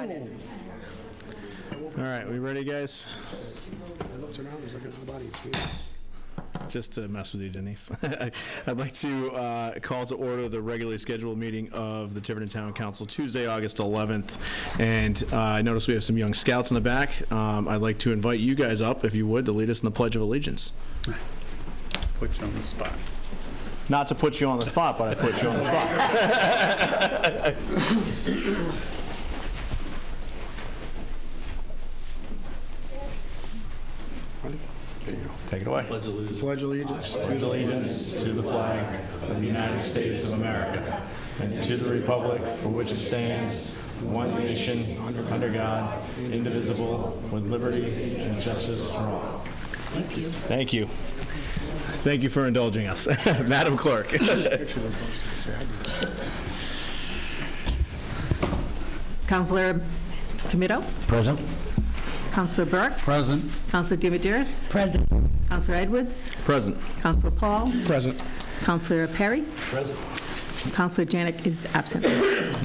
All right, we ready, guys? I looked around, there's like nobody. Just to mess with you, Denise. I'd like to call to order the regularly scheduled meeting of the Tiverton Town Council Tuesday, August 11th. And I notice we have some young scouts in the back. I'd like to invite you guys up, if you would, to lead us in the Pledge of Allegiance. Put you on the spot. Not to put you on the spot, but I put you on the spot. There you go. Take it away. Pledge allegiance Pledge allegiance to the flag of the United States of America and to the republic for which it stands, one nation, under God, indivisible, with liberty and justice for all. Thank you. Thank you. Thank you for indulging us. Madam Clerk. Councilor Comito? Present. Councilor Burke? Present. Councilor Dividiris? Present. Councilor Edwards? Present. Councilor Paul? Present. Councilor Perry? Present. Councilor Janik is absent.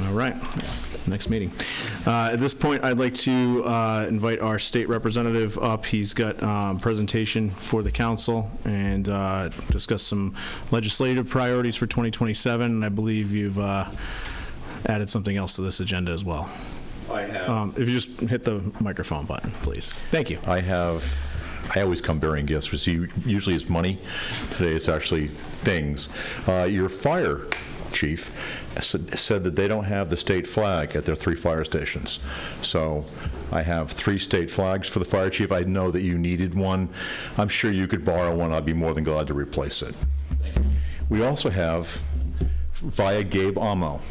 All right. Next meeting. At this point, I'd like to invite our state representative up. He's got presentation for the council and discuss some legislative priorities for 2027. And I believe you've added something else to this agenda as well. I have. If you just hit the microphone button, please. Thank you. I always come bearing gifts. Usually it's money. Today it's actually things. Your fire chief said that they don't have the state flag at their 3 fire stations. So I have 3 state flags for the fire chief. I know that you needed one. I'm sure you could borrow one. I'd be more than glad to replace it. We also have, via Gabe Amo,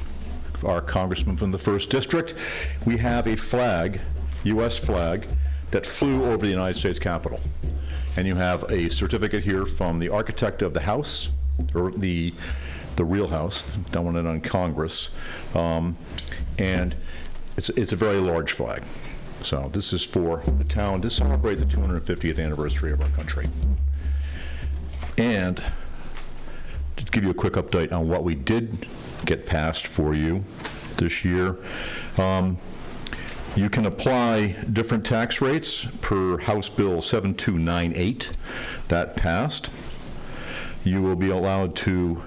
our congressman from the 1st District, we have a flag, U.S. flag, that flew over the United States Capitol. And you have a certificate here from the architect of the house, or the real house, that one on Congress. And it's a very large flag. So this is for the town to celebrate the 250th anniversary of our country. And to give you a quick update on what we did get passed for you this year. You can apply different tax rates per House Bill 7298. That passed. You will be allowed to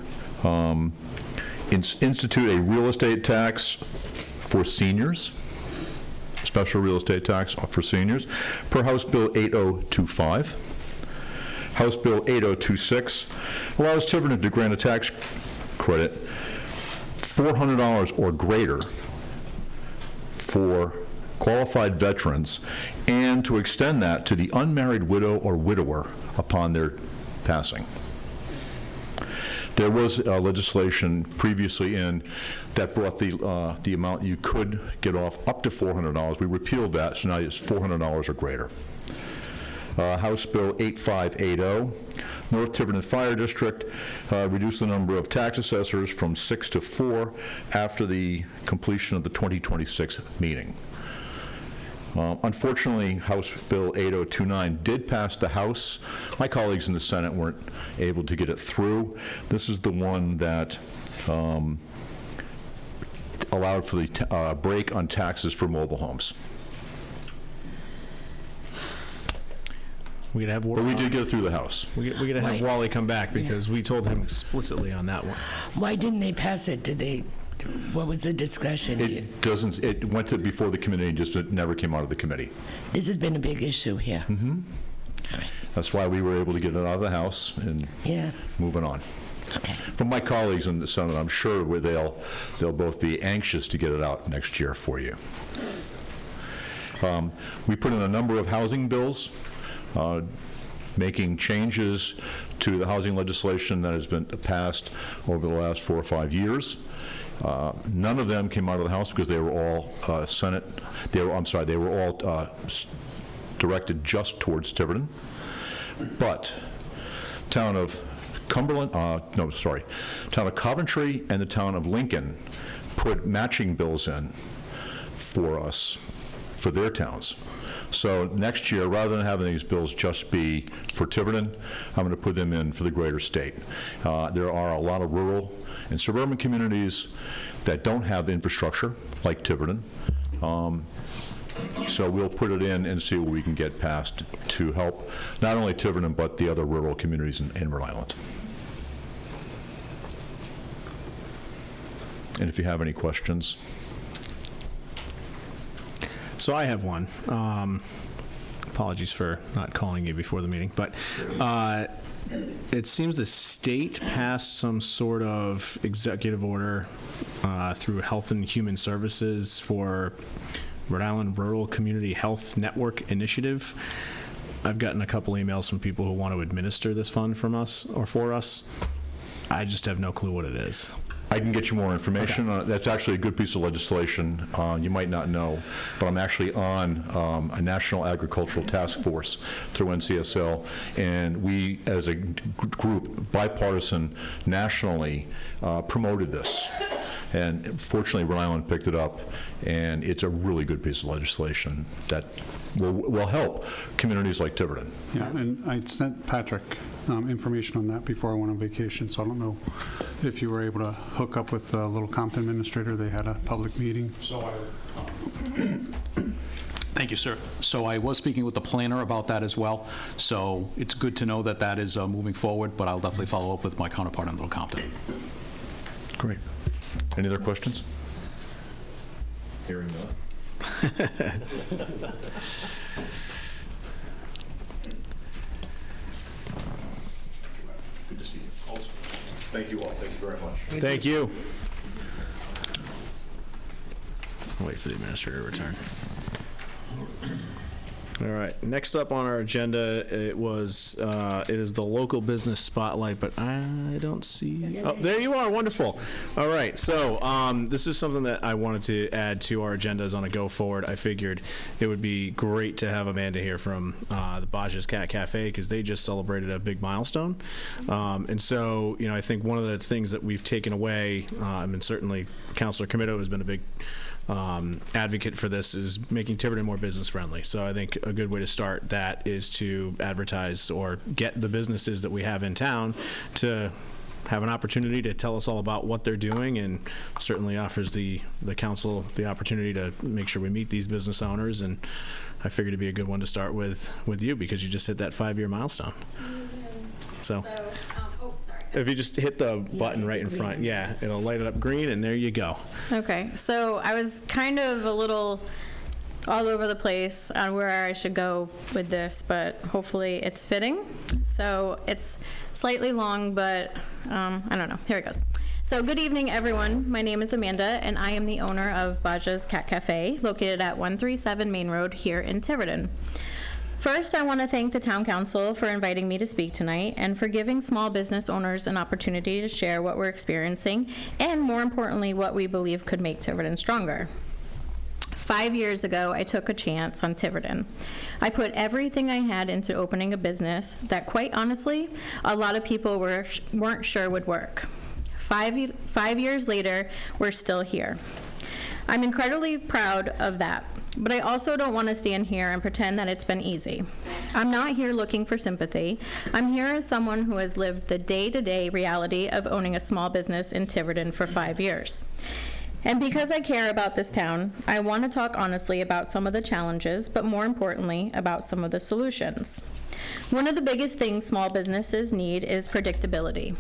institute a real estate tax for seniors, special real estate tax for seniors, per House Bill 8025. House Bill 8026 allows Tiverton to grant a tax credit $400 or greater for qualified veterans, and to extend that to the unmarried widow or widower upon their passing. There was legislation previously in that brought the amount you could get off up to $400. We repealed that, so now it's $400 or greater. House Bill 8580, North Tiverton Fire District reduced the number of tax assessors from 6 to 4 after the completion of the 2026 meeting. Unfortunately, House Bill 8029 did pass the House. My colleagues in the Senate weren't able to get it through. This is the one that allowed for the break on taxes for mobile homes. We But we did get it through the House. We're going to have Wally come back because we told him explicitly on that one. Why didn't they pass it? What was the discussion? It went to before the committee and just it never came out of the committee. This has been a big issue here. Mm-hmm. All right. That's why we were able to get it out of the House and moving on. Okay. From my colleagues in the Senate, I'm sure they'll both be anxious to get it out next year for you. We put in a number of housing bills, making changes to the housing legislation that has been passed over the last 4 or 5 years. None of them came out of the House because they were all they were all directed just towards Tiverton. But town of Cumberland, town of Coventry and the town of Lincoln put matching bills in for us, for their towns. So next year, rather than having these bills just be for Tiverton, I'm going to put them in for the greater state. There are a lot of rural and suburban communities that don't have infrastructure like Tiverton, So we'll put it in and see what we can get passed to help not only Tiverton, but the other rural communities in Rhode Island. And if you have any questions. So I have one. Apologies for not calling you before the meeting, but it seems the state passed some sort of executive order through Health and Human Services for Rhode Island Rural Community Health Network Initiative. I've gotten a couple emails from people who want to administer this fund from us or for us. I just have no clue what it is. I can get you more information. That's actually a good piece of legislation. You might not know, but I'm actually on a National Agricultural Task Force through NCSL, and we, as a group, bipartisan, nationally, promoted this. And fortunately, Rhode Island picked it up, and it's a really good piece of legislation that will help communities like Tiverton. Yeah, and I sent Patrick information on that before I went on vacation, so I don't know if you were able to hook up with the Little Compton administrator. They had a public meeting. Thank you, sir. So I was speaking with the planner about that as well, so it's good to know that that is moving forward, but I'll definitely follow up with my counterpart in Little Compton. Great. Any other questions? Hearing none. Good to see you. Thank you all. Thank you very much. Thank you. I'll wait for the administrator to return. All right, next up on our agenda, it is the local business spotlight, but I don't see, oh, there you are, wonderful. All right, so this is something that I wanted to add to our agendas on a go forward. I figured it would be great to have Amanda here from the Bajah's Café, because they just celebrated a big milestone. And so, I think one of the things that we've taken away, and certainly Councilor Comito has been a big advocate for this, is making Tiverton more business friendly. So I think a good way to start that is to advertise or get the businesses that we have in town to have an opportunity to tell us all about what they're doing, and certainly offers the council the opportunity to make sure we meet these business owners. And I figured it'd be a good one to start with you, because you just hit that 5-year milestone. So if you just hit the button right in front, yeah, it'll light it up green, and there you go. Okay, so I was kind of a little all over the place on where I should go with this, but hopefully it's fitting. So it's slightly long, but I don't know. Here it goes. So good evening, everyone. My name is Amanda, and I am the owner of Bajah's Café, located at 137 Main Road here in Tiverton. First, I want to thank the Town Council for inviting me to speak tonight and for giving small business owners an opportunity to share what we're experiencing and, more importantly, what we believe could make Tiverton stronger. 5 years ago, I took a chance on Tiverton. I put everything I had into opening a business that, quite honestly, a lot of people weren't sure would work. 5 years later, we're still here. I'm incredibly proud of that. But I also don't want to stand here and pretend that it's been easy. I'm not here looking for sympathy. I'm here as someone who has lived the day-to-day reality of owning a small business in Tiverton for 5 years. And because I care about this town, I want to talk honestly about some of the challenges, but more importantly, about some of the solutions. One of the biggest things small businesses need is predictability.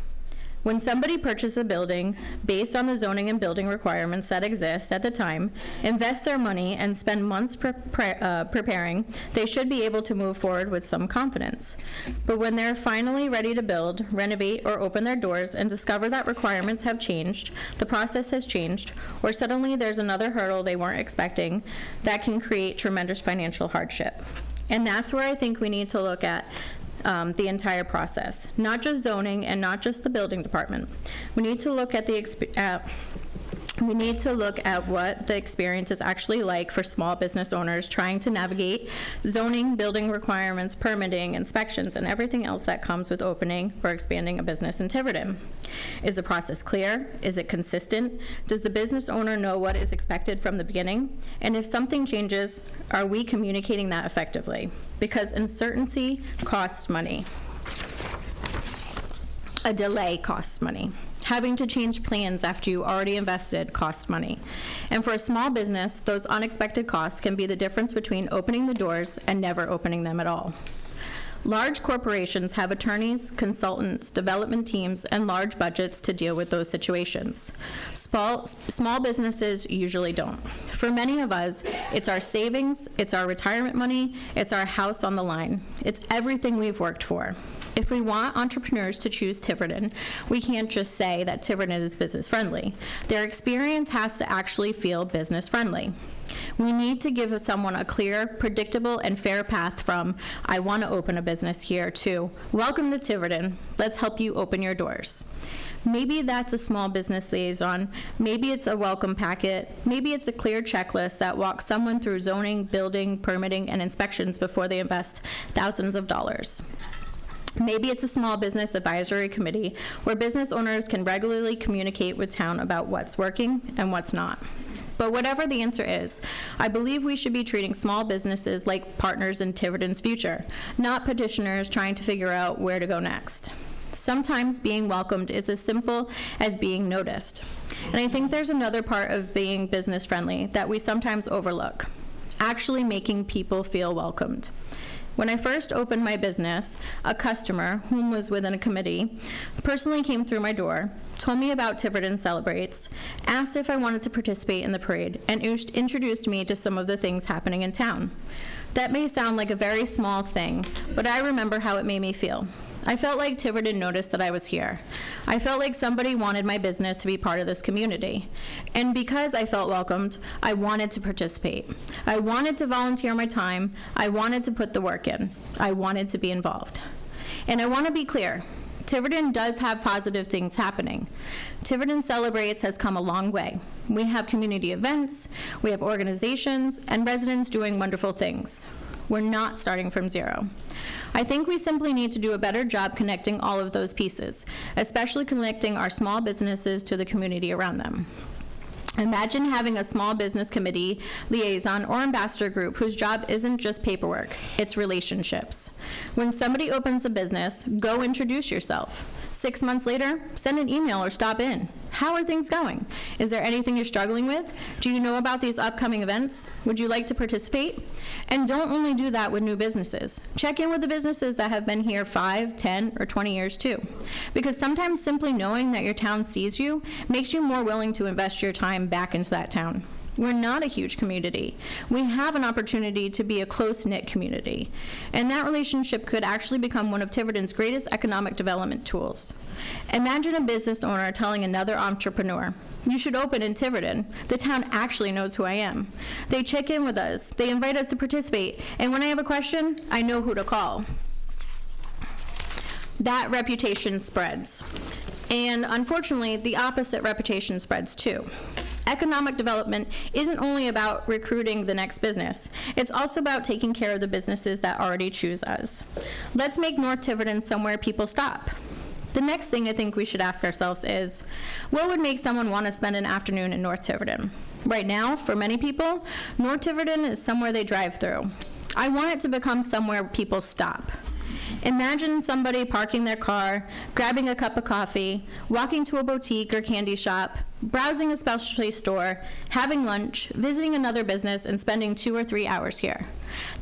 When somebody purchases a building based on the zoning and building requirements that exist at the time, invest their money, and spend months preparing, they should be able to move forward with some confidence. But when they're finally ready to build, renovate, or open their doors and discover that requirements have changed, the process has changed, or suddenly there's another hurdle they weren't expecting, that can create tremendous financial hardship. And that's where I think we need to look at the entire process, not just zoning and not just the building department. We need to look at what the experience is actually like for small business owners trying to navigate zoning, building requirements, permitting, inspections, and everything else that comes with opening or expanding a business in Tiverton. Is the process clear? Is it consistent? Does the business owner know what is expected from the beginning? And if something changes, are we communicating that effectively? Because uncertainty costs money. A delay costs money. Having to change plans after you already invested costs money. And for a small business, those unexpected costs can be the difference between opening the doors and never opening them at all. Large corporations have attorneys, consultants, development teams, and large budgets to deal with those situations. Small businesses usually don't. For many of us, it's our savings, it's our retirement money, it's our house on the line. It's everything we've worked for. If we want entrepreneurs to choose Tiverton, we can't just say that Tiverton is business friendly. Their experience has to actually feel business friendly. We need to give someone a clear, predictable, and fair path from, I want to open a business here, to, welcome to Tiverton, let's help you open your doors. Maybe that's a small business liaison, maybe it's a welcome packet, maybe it's a clear checklist that walks someone through zoning, building, permitting, and inspections before they invest thousands of dollars. Maybe it's a small business advisory committee where business owners can regularly communicate with town about what's working and what's not. But whatever the answer is, I believe we should be treating small businesses like partners in Tiverton's future, not petitioners trying to figure out where to go next. Sometimes being welcomed is as simple as being noticed. And I think there's another part of being business friendly that we sometimes overlook, actually making people feel welcomed. When I first opened my business, a customer, whom was within a committee, personally came through my door, told me about Tiverton Celebrates, asked if I wanted to participate in the parade, and introduced me to some of the things happening in town. That may sound like a very small thing, but I remember how it made me feel. I felt like Tiverton noticed that I was here. I felt like somebody wanted my business to be part of this community. And because I felt welcomed, I wanted to participate. I wanted to volunteer my time. I wanted to put the work in. I wanted to be involved. And I want to be clear, Tiverton does have positive things happening. Tiverton Celebrates has come a long way. We have community events, we have organizations, and residents doing wonderful things. We're not starting from zero. I think we simply need to do a better job connecting all of those pieces, especially connecting our small businesses to the community around them. Imagine having a small business committee, liaison, or ambassador group whose job isn't just paperwork, it's relationships. When somebody opens a business, go introduce yourself. 6 months later, send an email or stop in. How are things going? Is there anything you're struggling with? Do you know about these upcoming events? Would you like to participate? And don't only do that with new businesses. Check in with the businesses that have been here 5, 10, or 20 years too. Because sometimes simply knowing that your town sees you makes you more willing to invest your time back into that town. We're not a huge community. We have an opportunity to be a close-knit community. And that relationship could actually become one of Tiverton's greatest economic development tools. Imagine a business owner telling another entrepreneur, you should open in Tiverton. The town actually knows who I am. They check in with us. They invite us to participate. And when I have a question, I know who to call. That reputation spreads. And unfortunately, the opposite reputation spreads too. Economic development isn't only about recruiting the next business. It's also about taking care of the businesses that already choose us. Let's make North Tiverton somewhere people stop. The next thing I think we should ask ourselves is, what would make someone want to spend an afternoon in North Tiverton? Right now, for many people, North Tiverton is somewhere they drive through. I want it to become somewhere people stop. Imagine somebody parking their car, grabbing a cup of coffee, walking to a boutique or candy shop, browsing a specialty store, having lunch, visiting another business, and spending 2 or 3 hours here.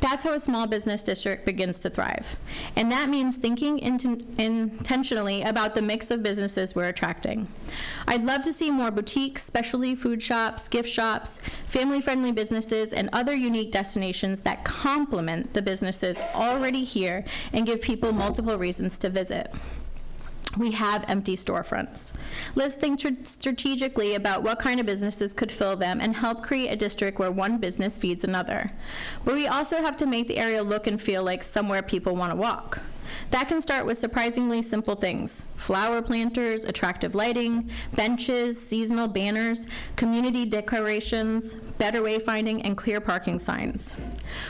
That's how a small business district begins to thrive. And that means thinking intentionally about the mix of businesses we're attracting. I'd love to see more boutiques, specialty food shops, gift shops, family-friendly businesses, and other unique destinations that complement the businesses already here and give people multiple reasons to visit. We have empty storefronts. Let's think strategically about what kind of businesses could fill them and help create a district where one business feeds another. But we also have to make the area look and feel like somewhere people want to walk. That can start with surprisingly simple things: flower planters, attractive lighting, benches, seasonal banners, community decorations, better wayfinding, and clear parking signs.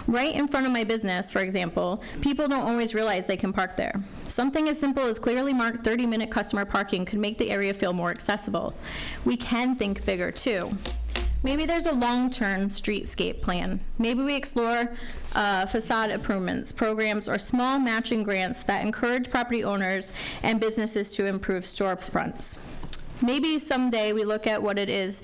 Right in front of my business, for example, people don't always realize they can park there. Something as simple as clearly marked 30-minute customer parking could make the area feel more accessible. We can think bigger, too. Maybe there's a long-term streetscape plan. Maybe we explore facade improvements, programs, or small matching grants that encourage property owners and businesses to improve storefronts. Maybe someday we look at what it is,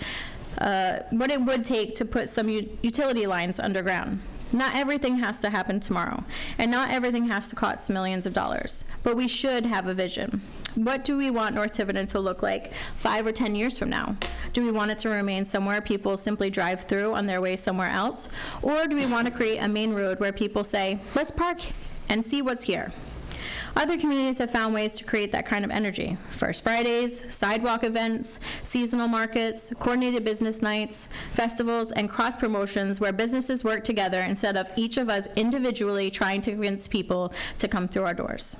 what it would take to put some utility lines underground. Not everything has to happen tomorrow, and not everything has to cost millions of dollars, but we should have a vision. What do we want North Tiverton to look like 5 or 10 years from now? Do we want it to remain somewhere people simply drive through on their way somewhere else? Or do we want to create a main road where people say, let's park and see what's here? Other communities have found ways to create that kind of energy. First Fridays, sidewalk events, seasonal markets, coordinated business nights, festivals, and cross-promotions where businesses work together instead of each of us individually trying to convince people to come through our doors.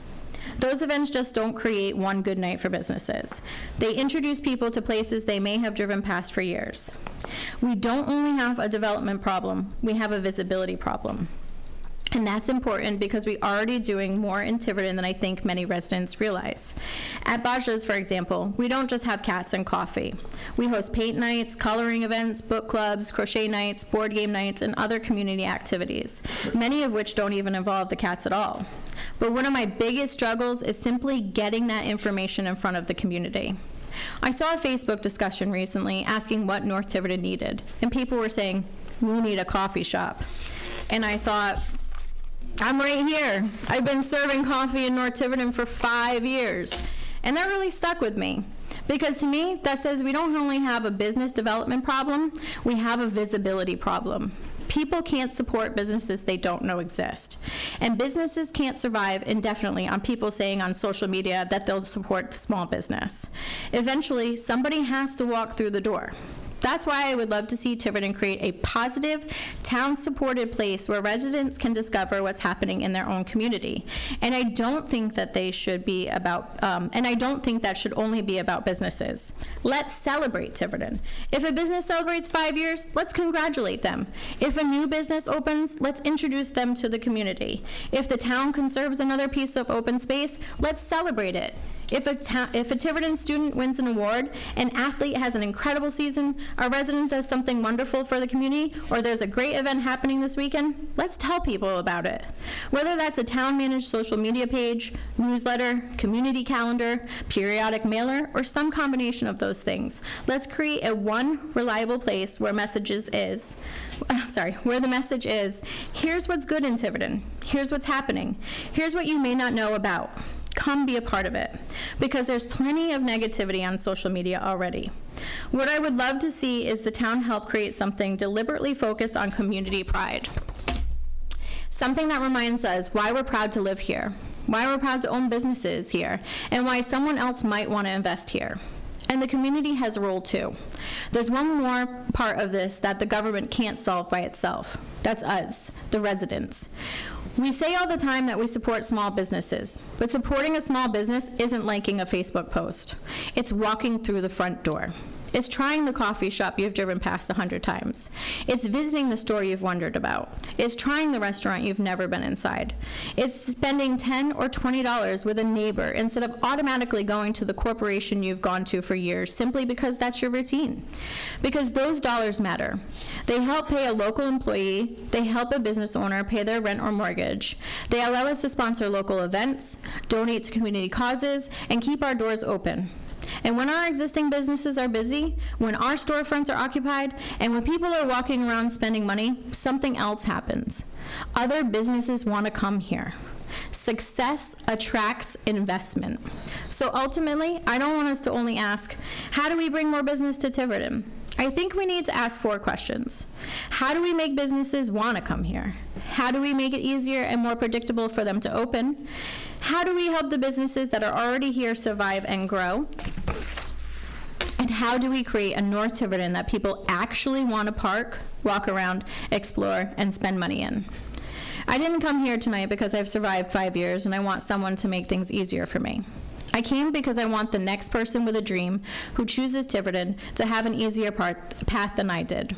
Those events just don't create one good night for businesses. They introduce people to places they may have driven past for years. We don't only have a development problem, we have a visibility problem. And that's important because we're already doing more in Tiverton than I think many residents realize. At Bajah's, for example, we don't just have cats and coffee. We host paint nights, coloring events, book clubs, crochet nights, board game nights, and other community activities, many of which don't even involve the cats at all. But one of my biggest struggles is simply getting that information in front of the community. I saw a Facebook discussion recently asking what North Tiverton needed, and people were saying, we need a coffee shop. And I thought, I'm right here. I've been serving coffee in North Tiverton for 5 years. And that really stuck with me. Because to me, that says we don't only have a business development problem, we have a visibility problem. People can't support businesses they don't know exist. And businesses can't survive indefinitely on people saying on social media that they'll support small business. Eventually, somebody has to walk through the door. That's why I would love to see Tiverton create a positive, town-supported place where residents can discover what's happening in their own community. And I don't think that they should be about, and I don't think that should only be about businesses. Let's celebrate Tiverton. If a business celebrates 5 years, let's congratulate them. If a new business opens, let's introduce them to the community. If the town conserves another piece of open space, let's celebrate it. If a Tiverton student wins an award, an athlete has an incredible season, a resident does something wonderful for the community, or there's a great event happening this weekend, let's tell people about it. Whether that's a town-managed social media page, newsletter, community calendar, periodic mailer, or some combination of those things, let's create a one reliable place where the message is, here's what's good in Tiverton, here's what's happening, here's what you may not know about. Come be a part of it, because there's plenty of negativity on social media already. What I would love to see is the town help create something deliberately focused on community pride. Something that reminds us why we're proud to live here, why we're proud to own businesses here, and why someone else might want to invest here. And the community has a role too. There's one more part of this that the government can't solve by itself. That's us, the residents. We say all the time that we support small businesses, but supporting a small business isn't liking a Facebook post. It's walking through the front door. It's trying the coffee shop you've driven past 100 times. It's visiting the store you've wondered about. It's trying the restaurant you've never been inside. It's spending $10 or $20 with a neighbor instead of automatically going to the corporation you've gone to for years simply because that's your routine. Because those dollars matter. They help pay a local employee. They help a business owner pay their rent or mortgage. They allow us to sponsor local events, donate to community causes, and keep our doors open. And when our existing businesses are busy, when our storefronts are occupied, and when people are walking around spending money, something else happens. Other businesses want to come here. Success attracts investment. So ultimately, I don't want us to only ask, how do we bring more business to Tiverton? I think we need to ask 4 questions. How do we make businesses want to come here? How do we make it easier and more predictable for them to open? How do we help the businesses that are already here survive and grow? And how do we create a North Tiverton that people actually want to park, walk around, explore, and spend money in? I didn't come here tonight because I've survived 5 years and I want someone to make things easier for me. I came because I want the next person with a dream who chooses Tiverton to have an easier path than I did.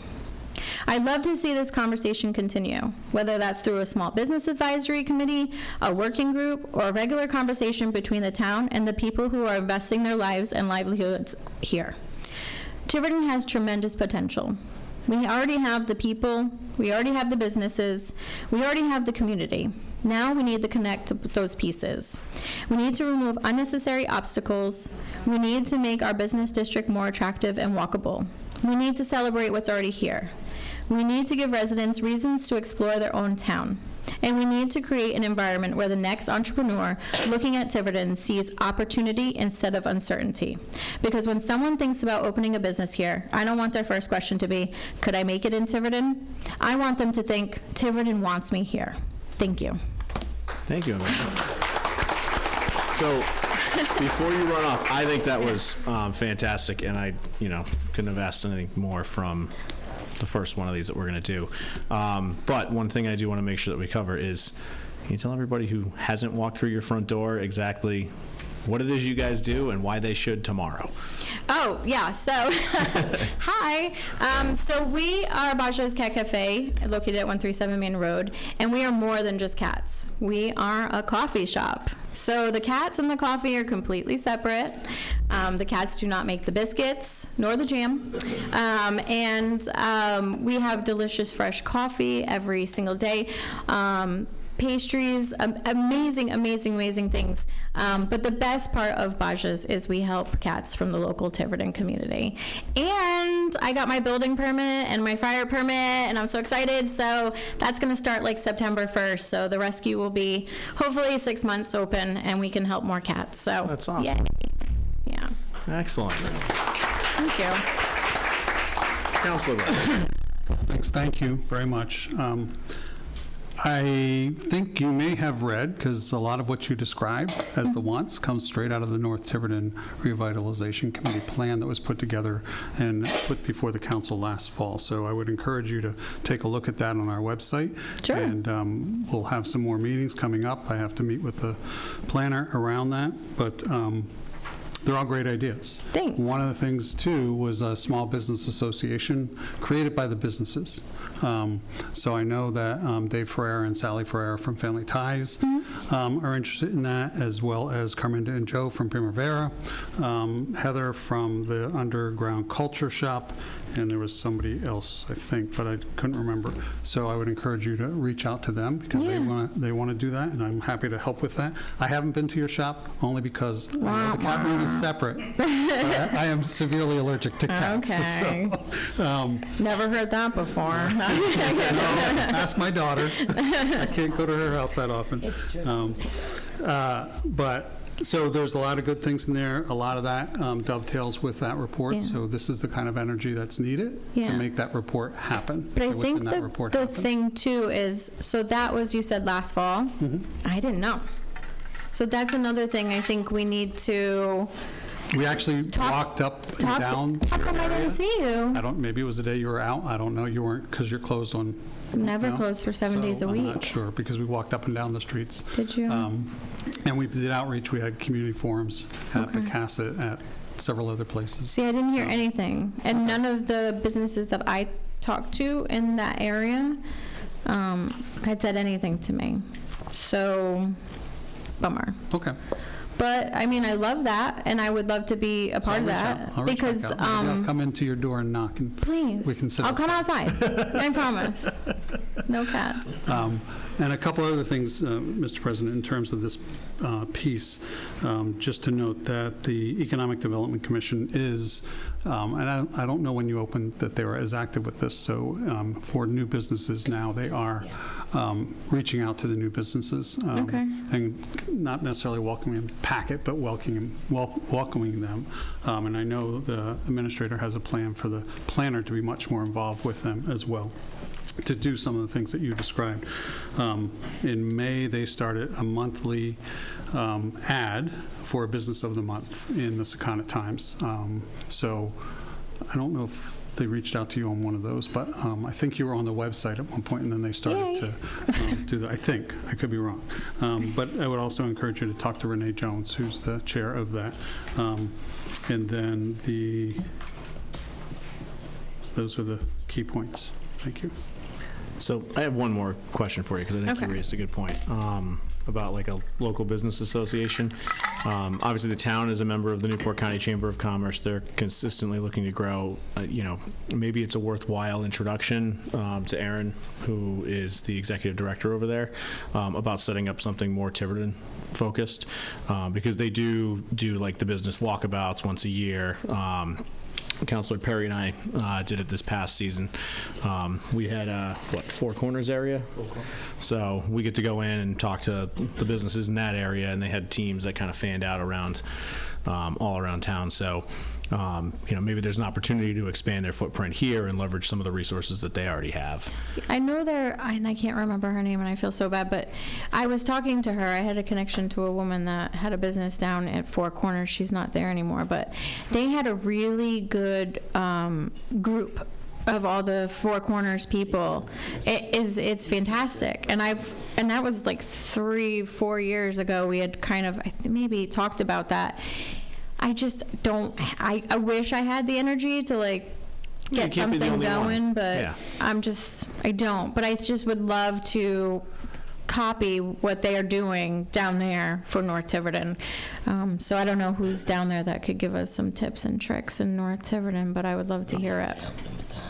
I'd love to see this conversation continue, whether that's through a small business advisory committee, a working group, or a regular conversation between the town and the people who are investing their lives and livelihoods here. Tiverton has tremendous potential. We already have the people, we already have the businesses, we already have the community. Now we need to connect to those pieces. We need to remove unnecessary obstacles. We need to make our business district more attractive and walkable. We need to celebrate what's already here. We need to give residents reasons to explore their own town. And we need to create an environment where the next entrepreneur looking at Tiverton sees opportunity instead of uncertainty. Because when someone thinks about opening a business here, I don't want their first question to be, could I make it in Tiverton? I want them to think, Tiverton wants me here. Thank you. Thank you, Amanda. So, before you run off, I think that was fantastic, and I, couldn't have asked anything more from the first one of these that we're going to do. But one thing I do want to make sure that we cover is, can you tell everybody who hasn't walked through your front door exactly what it is you guys do and why they should tomorrow? Oh, yeah, so, hi. So we are Bajah's Cat Cafe, located at 137 Main Road, and we are more than just cats. We are a coffee shop. So the cats and the coffee are completely separate. The cats do not make the biscuits, nor the jam. We have delicious fresh coffee every single day. Pastries, amazing, amazing, amazing things. But the best part of Bajah's is we help cats from the local Tiverton community. And I got my building permit and my fire permit, and I'm so excited. So that's going to start like September 1st. So the rescue will be hopefully 6 months open, and we can help more cats. So That's awesome. Yay. Yeah. Excellent. Thank you. Councilor Ray. Thanks, thank you very much. I think you may have read, because a lot of what you described as the wants comes straight out of the North Tiverton Revitalization Committee plan that was put together and put before the council last fall. So I would encourage you to take a look at that on our website. Sure. And we'll have some more meetings coming up. I have to meet with the planner around that, but they're all great ideas. Thanks. One of the things, too, was a small business association created by the businesses. So I know that Dave Ferrer and Sally Ferrer from Family Ties are interested in that, as well as Carminda and Joe from Primavera, Heather from the Underground Culture Shop, and there was somebody else, I think, but I couldn't remember. So I would encourage you to reach out to them, because they want to do that, and I'm happy to help with that. I haven't been to your shop only because I know the cat room is separate. But I am severely allergic to cats. Okay. So, Never heard that before. ask my daughter. I can't go to her house that often. It's true. So there's a lot of good things in there. A lot of that dovetails with that report. Yeah. So this is the kind of energy that's needed Yeah. to make that report happen. But I What's think in that report the happen. thing too is, so that was, you said last fall. I didn't know. So that's another thing I think we need to We actually talk- walked up and talk. down. How come I didn't see you? Maybe it was the day you were out. I don't know. You weren't, because you're closed on. Never no? closed for 7 days a So week. I'm not sure, because we walked up and down the streets. Did you? And we did outreach. We had community forums at Okay. Picasset, at several other places. See, I didn't hear anything, and none of the businesses that I talked to in that area had said anything to me. So, bummer. Okay. But I mean, I love that, and I would love to be a part of that I'll reach because back out. Maybe I'll come into your door and knock, and please, we can sit I'll come outside. outside. I promise. No cats. And a couple other things, Mr. President, in terms of this piece, just to note that the Economic Development Commission is, and I don't know when you opened that they were as active with this, so for new businesses now, they are reaching out to the new businesses. Okay. And not necessarily welcoming them packet, but welcoming them. And I know the administrator has a plan for the planner to be much more involved with them as well, to do some of the things that you described. In May, they started a monthly ad for Business of the Month in the Secana Times. So I don't know if they reached out to you on one of those, but I think you were on the website at one point, and then they started to do that. I think. I could be wrong. But I would also encourage you to talk to Renee Jones, who's the chair of that. And then those are the key points. Thank you. So I have one more question for you, because I think you Okay. raised a good point about like a local business association. Obviously, the town is a member of the Newport County Chamber of Commerce. They're consistently looking to grow. Maybe it's a worthwhile introduction to Aaron, who is the executive director over there, about setting up something more Tiverton focused, because they do like the business walkabouts once a year. Councilor Perry and I did it this past season. We had, Four Corners area? So we get to go in and talk to the businesses in that area, and they had teams that kind of fanned out around, all around town. So, maybe there's an opportunity to expand their footprint here and leverage some of the resources that they already have. I know and I can't remember her name, and I feel so bad, but I was talking to her. I had a connection to a woman that had a business down at Four Corners. She's not there anymore, but they had a really good group of all the Four Corners people. It's fantastic. And that was like 3-4 years ago. We had kind of, maybe talked about that. I just don't, I wish I had the energy to get something going, but Yeah. I don't. But I just would love to copy what they are doing down there for North Tiverton. So I don't know who's down there that could give us some tips and tricks in North Tiverton, but I would love to hear it.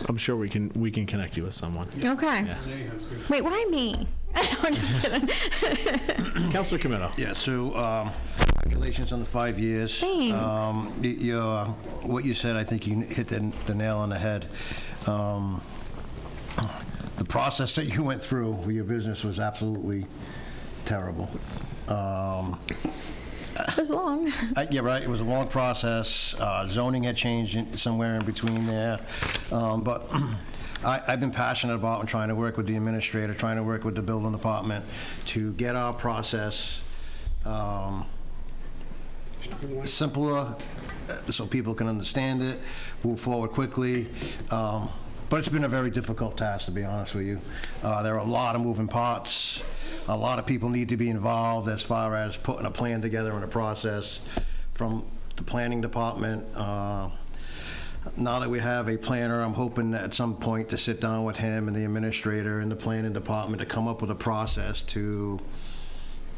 I'm sure we can connect you with someone. Okay. Yeah. Wait, why me? I'm just kidding. Councilor Camino. Yeah, so congratulations on the 5 years. Thanks. What you said, I think you hit the nail on the head. The process that you went through with your business was absolutely terrible. It was long. Yeah, right. It was a long process. Zoning had changed somewhere in between there. But I've been passionate about and trying to work with the administrator, trying to work with the building department to get our process simpler so people can understand it, move forward quickly. But it's been a very difficult task, to be honest with you. There are a lot of moving parts. A lot of people need to be involved as far as putting a plan together and a process from the planning department. Now that we have a planner, I'm hoping that at some point to sit down with him and the administrator and the planning department to come up with a process to,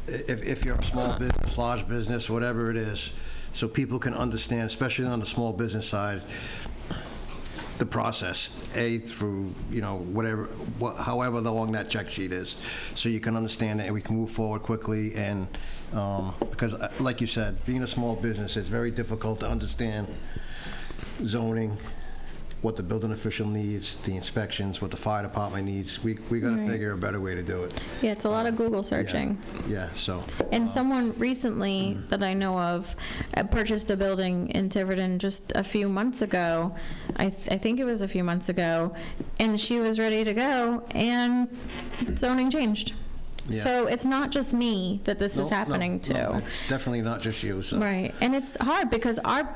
if you're a small business, large business, whatever it is, so people can understand, especially on the small business side, the process, A through, however long that check sheet is, so you can understand it and we can move forward quickly. And because, like you said, being a small business, it's very difficult to understand zoning, what the building official needs, the inspections, what the fire department needs. We got to figure a better way to do it. Yeah, it's a lot of Google searching. Yeah, so. And someone recently that I know of purchased a building in Tiverton just a few months ago. I think it was a few months ago, and she was ready to go, and zoning changed. Yeah. So it's not just me that this is happening to. No, it's definitely not just you. So. Right, and it's hard because our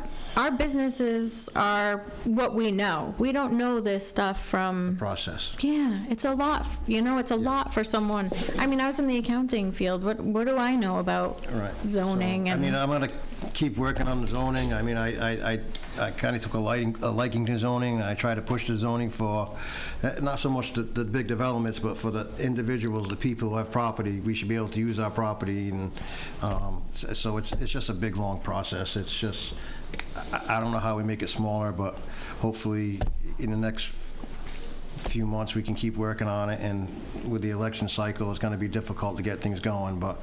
businesses are what we know. We don't know this stuff from... Process. Yeah, it's a lot, it's a lot for someone. I mean, I was in the accounting field. What do I know about zoning? So, and I'm going to keep working on the zoning. I mean, I kind of took a liking to zoning, and I try to push the zoning for, not so much the big developments, but for the individuals, the people who have property. We should be able to use our property, and so it's just a big, long process. It's just, I don't know how we make it smaller, but hopefully in the next few months we can keep working on it. And with the election cycle, it's going to be difficult to get things going, but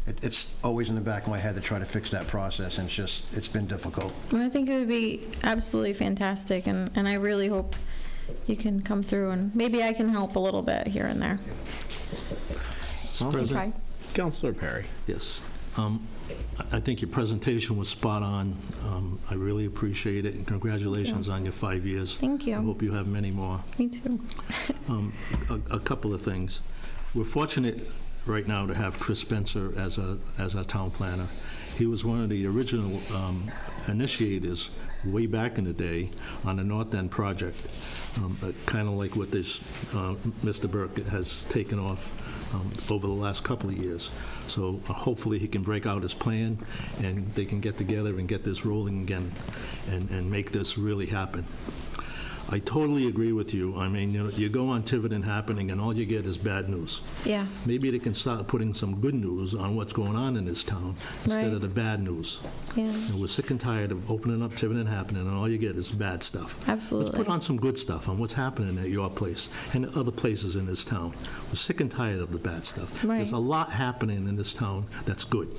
it's always in the back of my head to try to fix that process, and it's been difficult. I think it would be absolutely fantastic, and I really hope you can come through, and maybe I can help a little bit here and there. Awesome. Councilor Perry. Yes. I think your presentation was spot on. I really appreciate it, and congratulations on your 5 years. Thank you. I hope you have many more. Me too. A couple of things. We're fortunate right now to have Chris Spencer as our town planner. He was one of the original initiators way back in the day on the North End project, kind of like what this Mr. Burke has taken off over the last couple of years. So hopefully he can break out his plan and they can get together and get this rolling again and make this really happen. I totally agree with you. I mean, you go on Tiverton happening, and all you get is bad news. Yeah. Maybe they can start putting some good news on what's going on in this town instead Right. of the bad news. Yeah. And we're sick and tired of opening up Tiverton happening, and all you get is bad stuff. Absolutely. Let's put on some good stuff on what's happening at your place and other places in this town. We're sick and tired of the bad stuff. Right. There's a lot happening in this town that's good.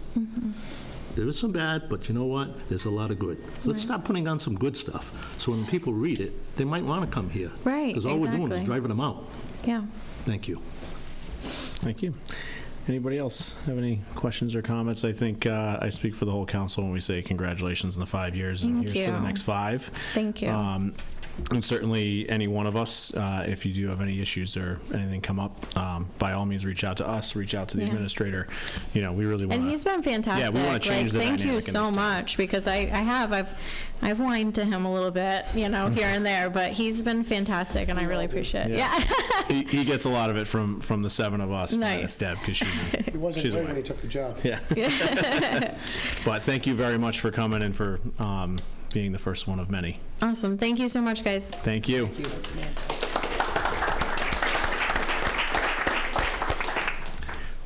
There is some bad, but you know what? There's a lot of good. Let's start putting on some good stuff, so when people read it, they might want to come here. Right, Because all we're doing is exactly. driving them out. Yeah. Thank you. Thank you. Anybody else have any questions or comments? I think I speak for the whole council when we say congratulations on the 5 years, and Thank here's to the you. next 5. Thank you. And certainly, any one of us, if you do have any issues or anything come up, by all means, reach out to us, reach out to the Yeah. administrator. You know, we really want And to. he's been fantastic. wanna change the thank you dynamic in so this town. much, because I've whined to him a little bit, here and there, but he's been fantastic, and I really appreciate it. Yeah. Yeah. he gets a lot of it from the 7 of us. Nice. minus Deb, because He wasn't she's there away. when he took the job. Yeah. But thank you very much for coming and for being the first one of many. Awesome. Thank you so much, guys. Thank you.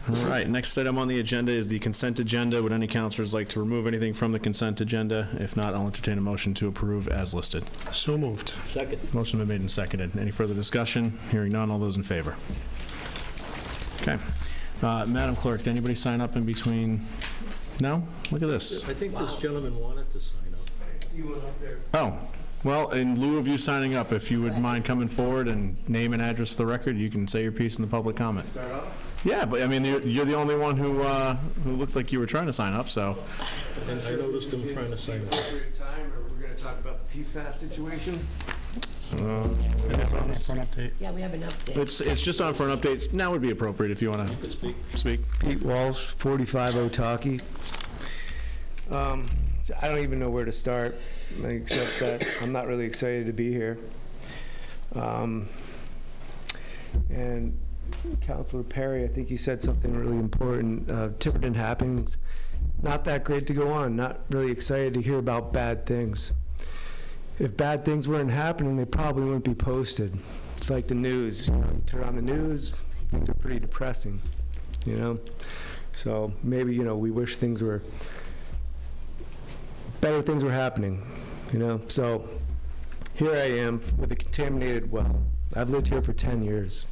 All right, next item on the agenda is the consent agenda. Would any councilors like to remove anything from the consent agenda? If not, I'll entertain a motion to approve as listed. So moved. Second. Motion been made and seconded. Any further discussion? Hearing none, all those in favor? Okay. Madam Clerk, did anybody sign up in between? No? Look at this. I think this gentleman wanted to sign up. Oh, well, in lieu of you signing up, if you would mind coming forward and name and address for the record, you can say your piece in the public comment. Start off? Yeah, but I mean, you're the only one who looked like you were trying to sign up, so. And I noticed him trying to sign up. Time, or we're going to talk about the PFAS situation? For an update. Yeah, we have an update. It's just on for an update. Now would be appropriate if you want to speak. Pete Walsh, 45 Otaki. I don't even know where to start, except that I'm not really excited to be here. And Councilor Perry, I think you said something really important. Tiverton happenings, not that great to go on, not really excited to hear about bad things. If bad things weren't happening, they probably wouldn't be posted. It's like the news, you turn on the news, things are pretty depressing, So maybe, we wish better things were happening, So here I am with a contaminated well. I've lived here for 10 years.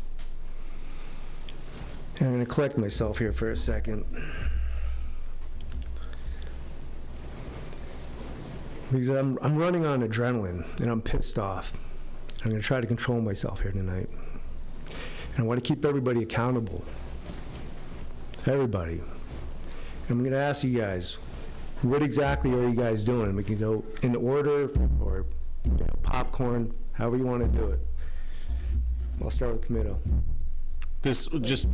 And I'm going to collect myself here for a second. Because I'm running on adrenaline, and I'm pissed off. I'm going to try to control myself here tonight. And I want to keep everybody accountable. Everybody. I'm going to ask you guys, what exactly are you guys doing? We can go in order or popcorn, however you want to do it. I'll start with Committo. This, just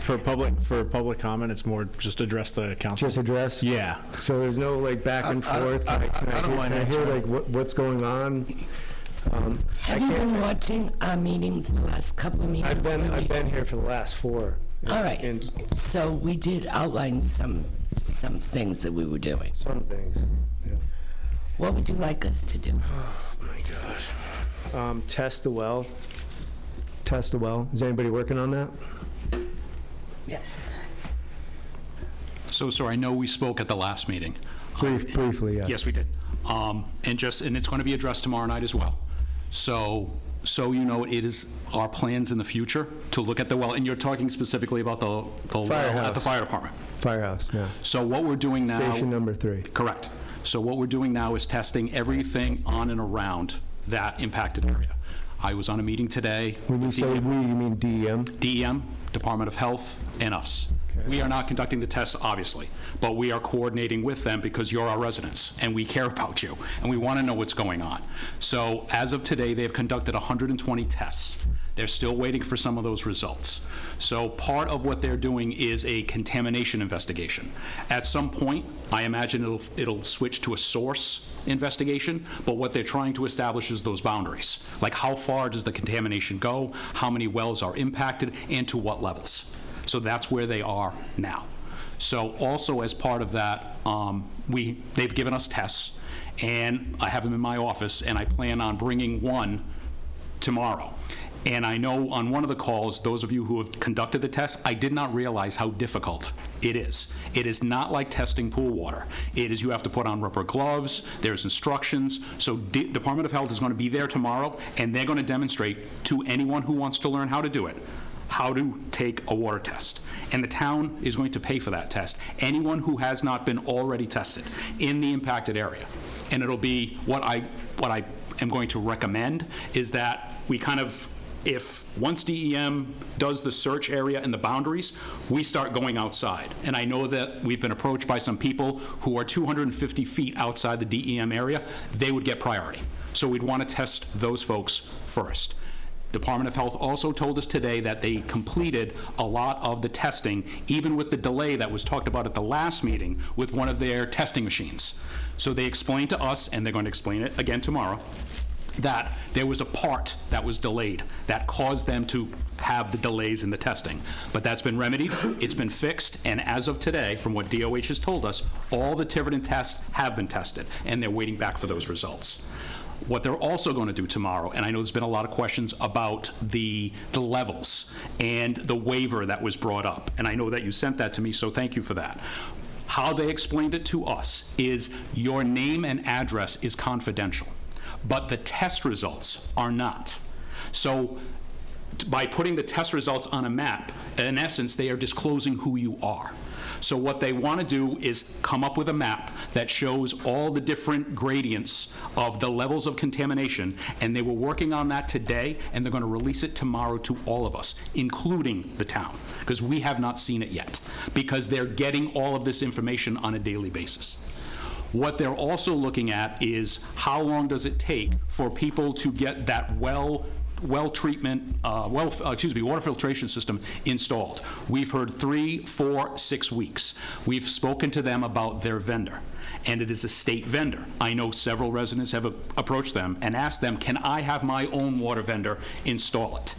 for public comment, it's more just address the council. Just address? Yeah. So there's no back and forth? I don't mind Can I hear answering. what's going on? Have you been watching our meetings, the last couple of meetings? I've been here for the last 4. All right. And So we did outline some things that we were doing. some things. Yeah. What would you like us to do? Oh my gosh. Test the well. Test the well. Is anybody working on that? Yes. So, sir, I know we spoke at the last meeting. Briefly, yes. Yes, we did. And it's going to be addressed tomorrow night as well. So it is our plans in the future to look at the well, and you're talking specifically about the well at the fire department. Firehouse, yeah. So what we're doing now. Station number 3. Correct. So what we're doing now is testing everything on and around that impacted area. I was on a meeting today. When you with say we, you mean DEM? DEM, Department of Health, and us. We are not conducting the tests, obviously, but we are coordinating with them because you're our residents, and we care about you, and we want to know what's going on. So as of today, they have conducted 120 tests. They're still waiting for some of those results. So part of what they're doing is a contamination investigation. At some point, I imagine it'll switch to a source investigation, but what they're trying to establish is those boundaries. Like, how far does the contamination go, how many wells are impacted, and to what levels. So that's where they are now. So also as part of that, they've given us tests, and I have them in my office, and I plan on bringing one tomorrow. And I know on one of the calls, those of you who have conducted the test, I did not realize how difficult it is. It is not like testing pool water. It is, you have to put on rubber gloves, there's instructions. So Department of Health is going to be there tomorrow, and they're going to demonstrate to anyone who wants to learn how to do it, how to take a water test. And the town is going to pay for that test. Anyone who has not been already tested in the impacted area. And it'll be, what I am going to recommend is that we kind of, if once DEM does the search area and the boundaries, we start going outside. And I know that we've been approached by some people who are 250 feet outside the DEM area. They would get priority. So we'd want to test those folks first. Department of Health also told us today that they completed a lot of the testing, even with the delay that was talked about at the last meeting with one of their testing machines. So they explained to us, and they're going to explain it again tomorrow, that there was a part that was delayed that caused them to have the delays in the testing. But that's been remedied, it's been fixed, and as of today, from what DOH has told us, all the Tiverton tests have been tested, and they're waiting back for those results. What they're also going to do tomorrow, and I know there's been a lot of questions about the levels and the waiver that was brought up, and I know that you sent that to me, so thank you for that. How they explained it to us is your name and address is confidential, but the test results are not. So by putting the test results on a map, in essence, they are disclosing who you are. So what they want to do is come up with a map that shows all the different gradients of the levels of contamination, and they were working on that today, and they're going to release it tomorrow to all of us, including the town, because we have not seen it yet, because they're getting all of this information on a daily basis. What they're also looking at is how long does it take for people to get that water filtration system installed. We've heard 3, 4, 6 weeks. We've spoken to them about their vendor, and it is a state vendor. I know several residents have approached them and asked them, can I have my own water vendor install it?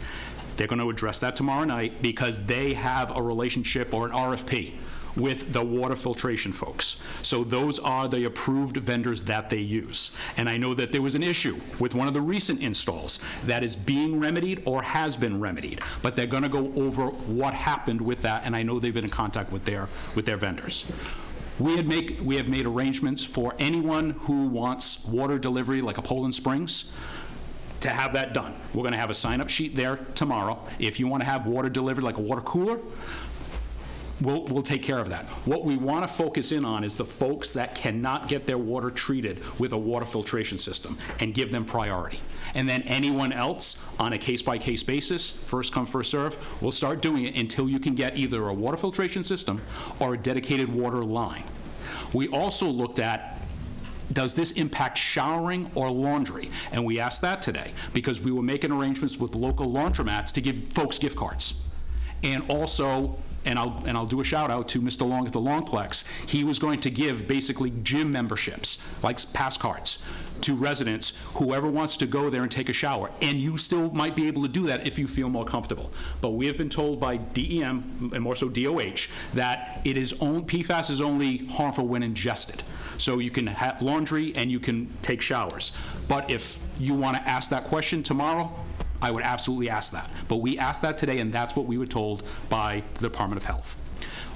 They're going to address that tomorrow night because they have a relationship or an RFP with the water filtration folks. So those are the approved vendors that they use. And I know that there was an issue with one of the recent installs that is being remedied or has been remedied, but they're gonna go over what happened with that, and I know they've been in contact with their vendors. We have made arrangements for anyone who wants water delivery, like a Poland Springs, to have that done. We're gonna have a sign-up sheet there tomorrow. If you wanna have water delivered like a water cooler, we'll take care of that. What we want to focus in on is the folks that cannot get their water treated with a water filtration system and give them priority. And then anyone else on a case-by-case basis, first come, first serve, we'll start doing it until you can get either a water filtration system or a dedicated water line. We also looked at, does this impact showering or laundry? And we asked that today because we were making arrangements with local laundromats to give folks gift cards. And also, and I'll do a shout out to Mr. Long at the Longplex. He was going to give basically gym memberships, like pass cards, to residents, whoever wants to go there and take a shower. And you still might be able to do that if you feel more comfortable. But we have been told by DEM, and more so DOH, that PFAS is only harmful when ingested. So you can have laundry and you can take showers. But if you want to ask that question tomorrow, I would absolutely ask that. But we asked that today, and that's what we were told by the Department of Health.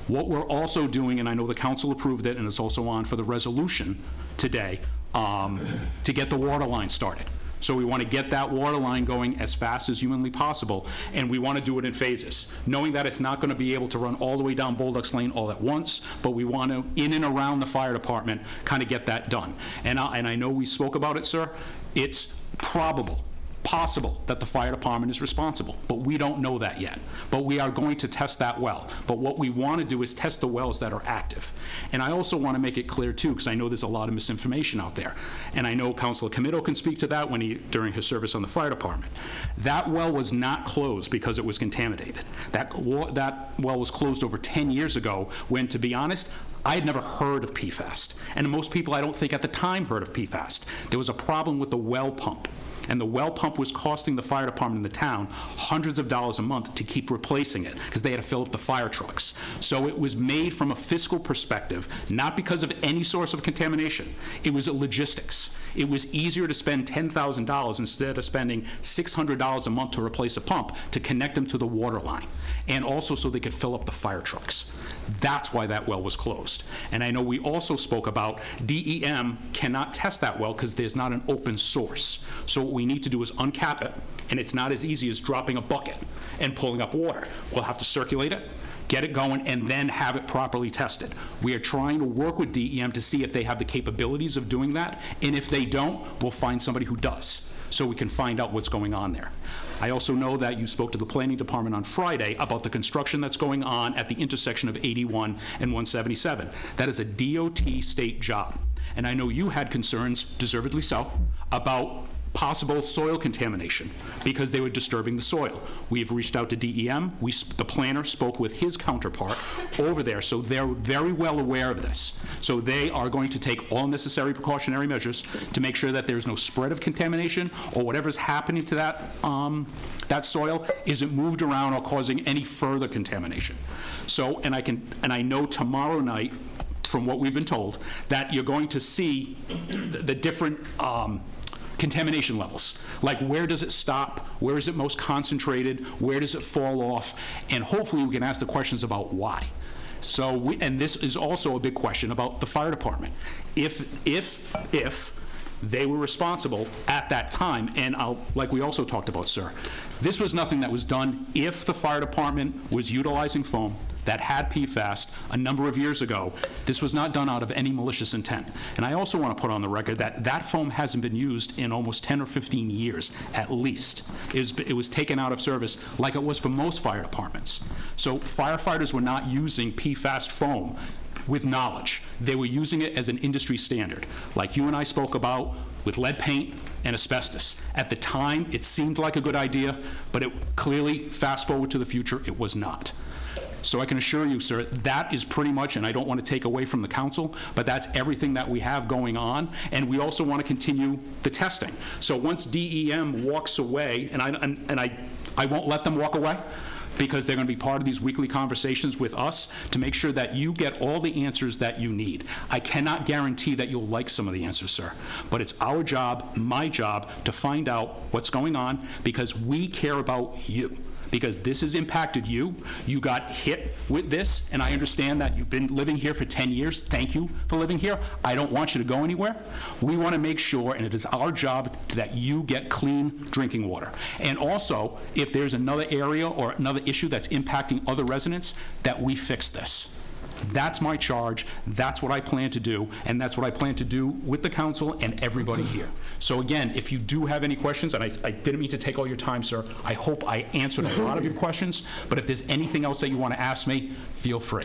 What we're also doing, and I know the council approved it, and it's also on for the resolution today, to get the water line started. So we want to get that water line going as fast as humanly possible, and we want to do it in phases, knowing that it's not going to be able to run all the way down Bulldogs Lane all at once, but we want to, in and around the fire department, kind of get that done. And I know we spoke about it, sir. It's possible that the fire department is responsible, but we don't know that yet. But we are going to test that well. But what we want to do is test the wells that are active. And I also want to make it clear too, because I know there's a lot of misinformation out there. And I know Councilor Comito can speak to that during his service on the fire department. That well was not closed because it was contaminated. That well was closed over 10 years ago when, to be honest, I had never heard of PFAS. And most people, I don't think at the time, heard of PFAS. There was a problem with the well pump. And the well pump was costing the fire department in the town hundreds of dollars a month to keep replacing it, because they had to fill up the fire trucks. So it was made from a fiscal perspective, not because of any source of contamination. It was logistics. It was easier to spend $10,000 instead of spending $600 a month to replace a pump to connect them to the water line, and also so they could fill up the fire trucks. That's why that well was closed. And I know we also spoke about DEM cannot test that well because there's not an open source. So what we need to do is uncap it, and it's not as easy as dropping a bucket and pulling up water. We'll have to circulate it, get it going, and then have it properly tested. We are trying to work with DEM to see if they have the capabilities of doing that, and if they don't, we'll find somebody who does, so we can find out what's going on there. I also know that you spoke to the planning department on Friday about the construction that's going on at the intersection of 81 and 177. That is a DOT state job. And I know you had concerns, deservedly so, about possible soil contamination because they were disturbing the soil. We've reached out to DEM. The planner spoke with his counterpart over there, so they're very well aware of this. So they are going to take all necessary precautionary measures to make sure that there's no spread of contamination, or whatever's happening to that soil isn't moved around or causing any further contamination. So, and I know tomorrow night, from what we've been told, that you're going to see the different contamination levels. Like, where does it stop? Where is it most concentrated? Where does it fall off? And hopefully we can ask the questions about why. So, and this is also a big question about the fire department. If they were responsible at that time, and like we also talked about, sir, this was nothing that was done if the fire department was utilizing foam that had PFAS a number of years ago. This was not done out of any malicious intent. And I also want to put on the record that that foam hasn't been used in almost 10 or 15 years, at least. It was taken out of service like it was for most fire departments. So firefighters were not using PFAS foam with knowledge. They were using it as an industry standard, like you and I spoke about with lead paint and asbestos. At the time, it seemed like a good idea, but it clearly, fast forward to the future, it was not. So I can assure you, sir, that is pretty much, and I don't want to take away from the council, but that's everything that we have going on, and we also want to continue the testing. So once DEM walks away, and I won't let them walk away, because they're going to be part of these weekly conversations with us to make sure that you get all the answers that you need. I cannot guarantee that you'll like some of the answers, sir, but it's our job, my job, to find out what's going on, because we care about you. Because this has impacted you. You got hit with this, and I understand that you've been living here for 10 years. Thank you for living here. I don't want you to go anywhere. We want to make sure, and it is our job, that you get clean drinking water. And also, if there's another area or another issue that's impacting other residents, that we fix this. That's my charge, that's what I plan to do, and that's what I plan to do with the council and everybody here. So again, if you do have any questions, and I didn't mean to take all your time, sir, I hope I answered a lot of your questions, but if there's anything else that you want to ask me, feel free.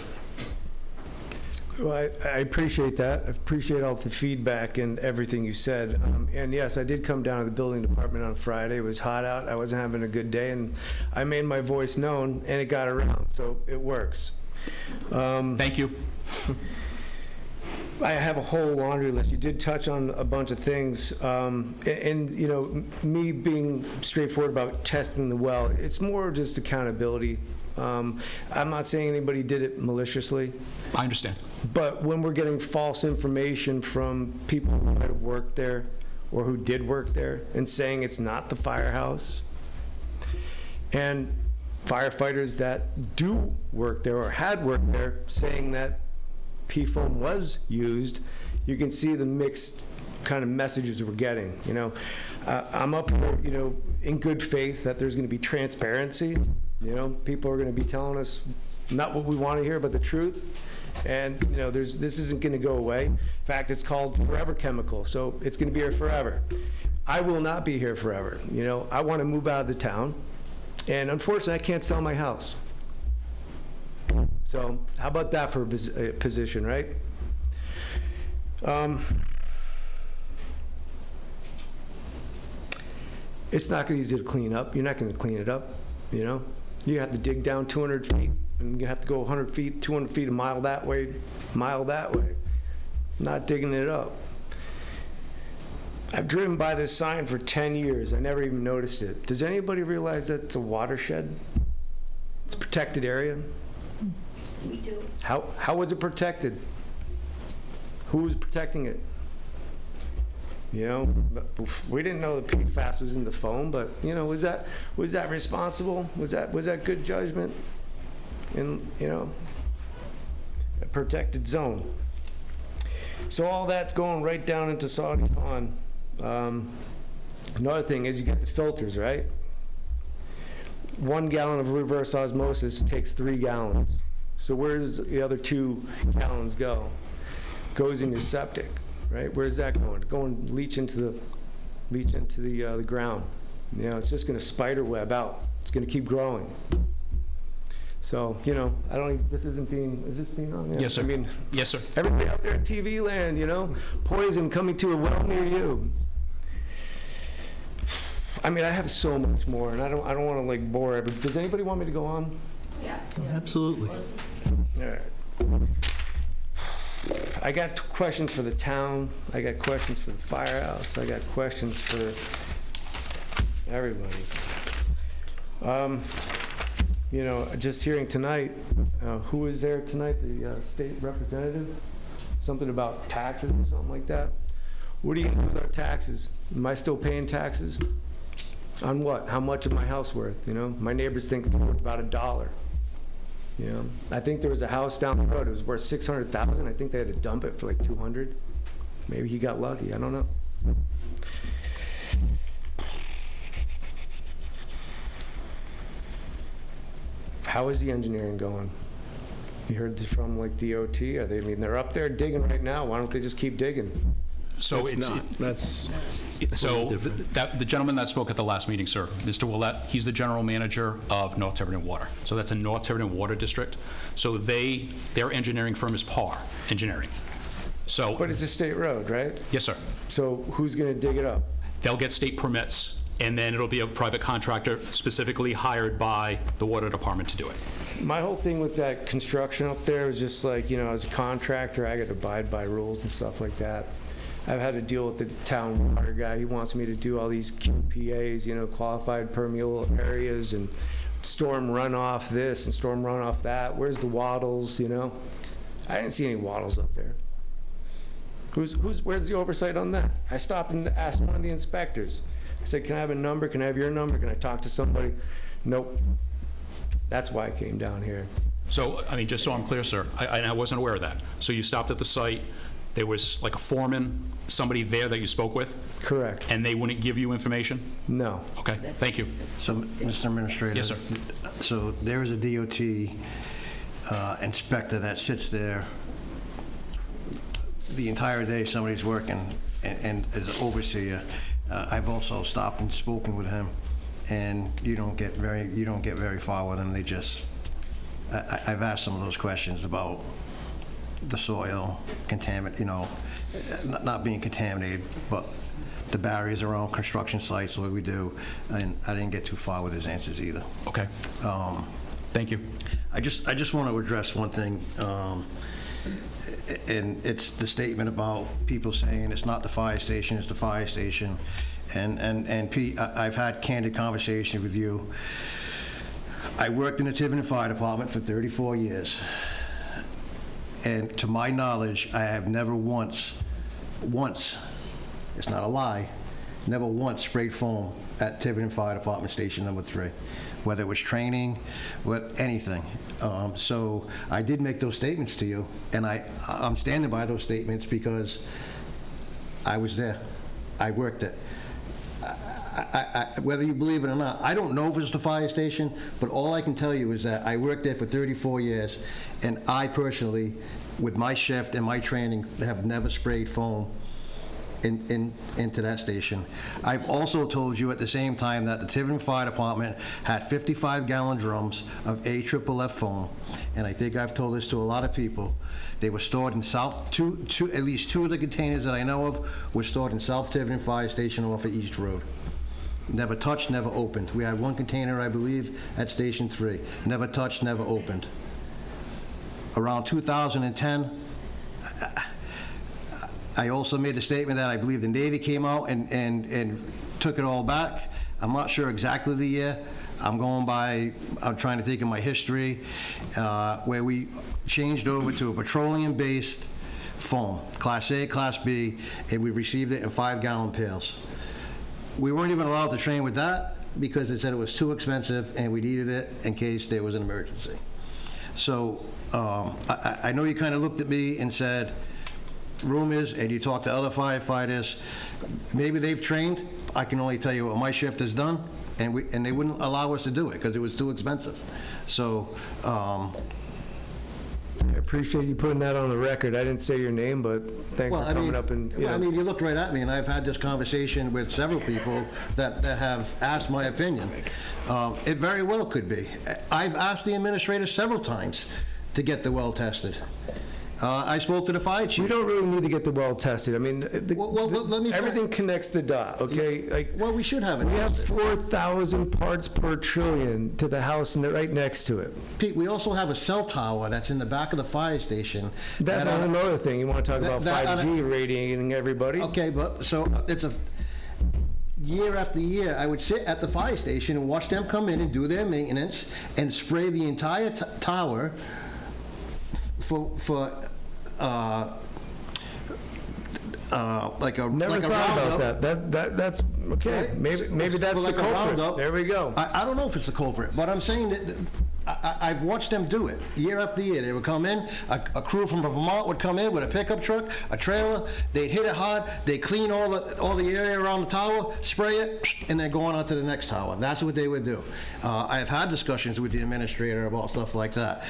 Well, I appreciate that. I appreciate all the feedback and everything you said. And yes, I did come down to the building department on Friday. It was hot out. I wasn't having a good day, and I made my voice known, and it got around, so it works. Thank you. I have a whole laundry list. You did touch on a bunch of things. And, you know, me being straightforward about testing the well, it's more just accountability. I'm not saying anybody did it maliciously. I understand. But when we're getting false information from people who might have worked there or who did work there and saying it's not the firehouse, and firefighters that do work there or had worked there saying that PFOAM was used, you can see the mixed kind of messages we're getting. You know, I'm up here, you know, in good faith that there's going to be transparency. You know, people are going to be telling us not what we want to hear, but the truth. And, you know, this isn't going to go away. In fact, it's called forever chemical, so it's going to be here forever. I will not be here forever. You know, I want to move out of the town. And unfortunately, I can't sell my house. So how about that for a position, right? It's not going to be easy to clean up. You're not going to clean it up, you know? You have to dig down 200 feet, and you have to go 100 feet, 200 feet, a mile that way, mile that way. Not digging it up. I've driven by this sign for 10 years. I never even noticed it. Does anybody realize that it's a watershed? It's a protected area? We do. How was it protected? Who was protecting it? You know, we didn't know the PFAS was in the foam, but, you know, was that responsible? Was that good judgment in, you know, a protected zone? So all that's going right down into Saudi Pond. Another thing is you get the filters, right? 1 gallon of reverse osmosis takes 3 gallons. So where does the other 2 gallons go? Goes in your septic, right? Where's that going? Going leach into the ground. You know, it's just going to spider web out. It's going to keep growing. So, you know, I don't even, is this being on? Yeah. Yes, sir. I mean, Yes, sir. everybody out there in TV land, you know, poison coming to a well near you. I mean, I have so much more, and I don't want to like bore everybody. Does anybody want me to go on? Absolutely. All right. I got questions for the town. I got questions for the firehouse. I got questions for everybody. You know, just hearing tonight, who was there tonight? The state representative? Something about taxes or something like that. What are you gonna do with our taxes? Am I still paying taxes? On what? How much is my house worth? You know, my neighbors think it's worth about $1. You know, I think there was a house down the road. It was worth $600,000. I think they had to dump it for like $200. Maybe he got lucky. I don't know. How is the engineering going? You heard from like DOT? Are they? I mean, they're up there digging right now. Why don't they just keep digging? So the gentleman that spoke at the last meeting, sir, Mr. Willett, he's the general manager of North Tiverton Water. So that's a North Tiverton Water District. So their engineering firm is PAR Engineering. So. But it's a state road, right? Yes, sir. So who's going to dig it up? They'll get state permits, and then it'll be a private contractor specifically hired by the water department to do it. My whole thing with that construction up there was just like, you know, as a contractor, I got to abide by rules and stuff like that. I've had to deal with the town water guy. He wants me to do all these QPAs, you know, qualified permeable areas, and storm runoff this and storm runoff that. Where's the wattles, you know? I didn't see any wattles up there. Where's the oversight on that? I stopped and asked one of the inspectors. I said, can I have a number? Can I have your number? Can I talk to somebody? Nope. That's why I came down here. So, I mean, just so I'm clear, sir, I wasn't aware of that. So you stopped at the site, there was like a foreman, somebody there that you spoke with, Correct. and they wouldn't give you information? No. Okay, thank you. So, Mr. Administrator. Yes, sir. So there is a DOT inspector that sits there the entire day. Somebody's working and is an overseer. I've also stopped and spoken with him, and you don't get very far with them. They just, I've asked some of those questions about the soil contaminant, you know, not being contaminated, but the barriers around construction sites, what we do, and I didn't get too far with his answers either. Okay. Thank you. I just want to address one thing, and it's the statement about people saying it's not the fire station, it's the fire station. And Pete, I've had candid conversation with you. I worked in the Tiverton Fire Department for 34 years. And to my knowledge, I have never once, it's not a lie, never once sprayed foam at Tiverton Fire Department Station number 3, whether it was training, anything. So I did make those statements to you, and I'm standing by those statements because I was there. I worked it. Whether you believe it or not, I don't know if it's the fire station, but all I can tell you is that I worked there for 34 years, and I personally, with my shift and my training, have never sprayed foam into that station. I've also told you at the same time that the Tiverton Fire Department had 55-gallon drums of AFFF foam, and I think I've told this to a lot of people. They were stored in at least 2 of the containers that I know of were stored in South Tiverton Fire Station off of East Road. Never touched, never opened. We had 1 container, I believe, at Station 3. Never touched, never opened. Around 2010, I also made a statement that I believe the Navy came out and took it all back. I'm not sure exactly the year. I'm trying to think of my history, where we changed over to a petroleum-based foam, Class A, Class B, and we received it in 5-gallon pails. We weren't even allowed to train with that because they said it was too expensive and we needed it in case there was an emergency. So I know you kind of looked at me and said, rumors, and you talked to other firefighters, maybe they've trained. I can only tell you what my shift has done, and they wouldn't allow us to do it because it was too expensive. So I appreciate you putting that on the record. I didn't say your name, but thanks for coming up and, I mean, you looked right at me, and I've had this conversation with several people that have asked my opinion. It very well could be. I've asked the administrator several times to get the well tested. I spoke to the fire chief. We don't really need to get the well tested. I mean, let me everything connects the dot, okay? Like, well, we should have it. we have tested. 4,000 parts per trillion to the house and right next to it. Pete, we also have a cell tower that's in the back of the fire station. That's that not another thing. You want to talk about 5G radiating everybody? Okay, but so it's a year after year, I would sit at the fire station and watch them come in and do their maintenance and spray the entire tower for like a Never like a thought roundup. about that. That's okay. Right? Maybe that's like the a culprit. roundup. There we go. I don't know if it's the culprit, but I'm saying that I've watched them do it year after year. They would come in, a crew from Vermont would come in with a pickup truck, a trailer, they'd hit it hard, they'd clean all the area around the tower, spray it, and then go on to the next tower. That's what they would do. I have had discussions with the administrator about stuff like that.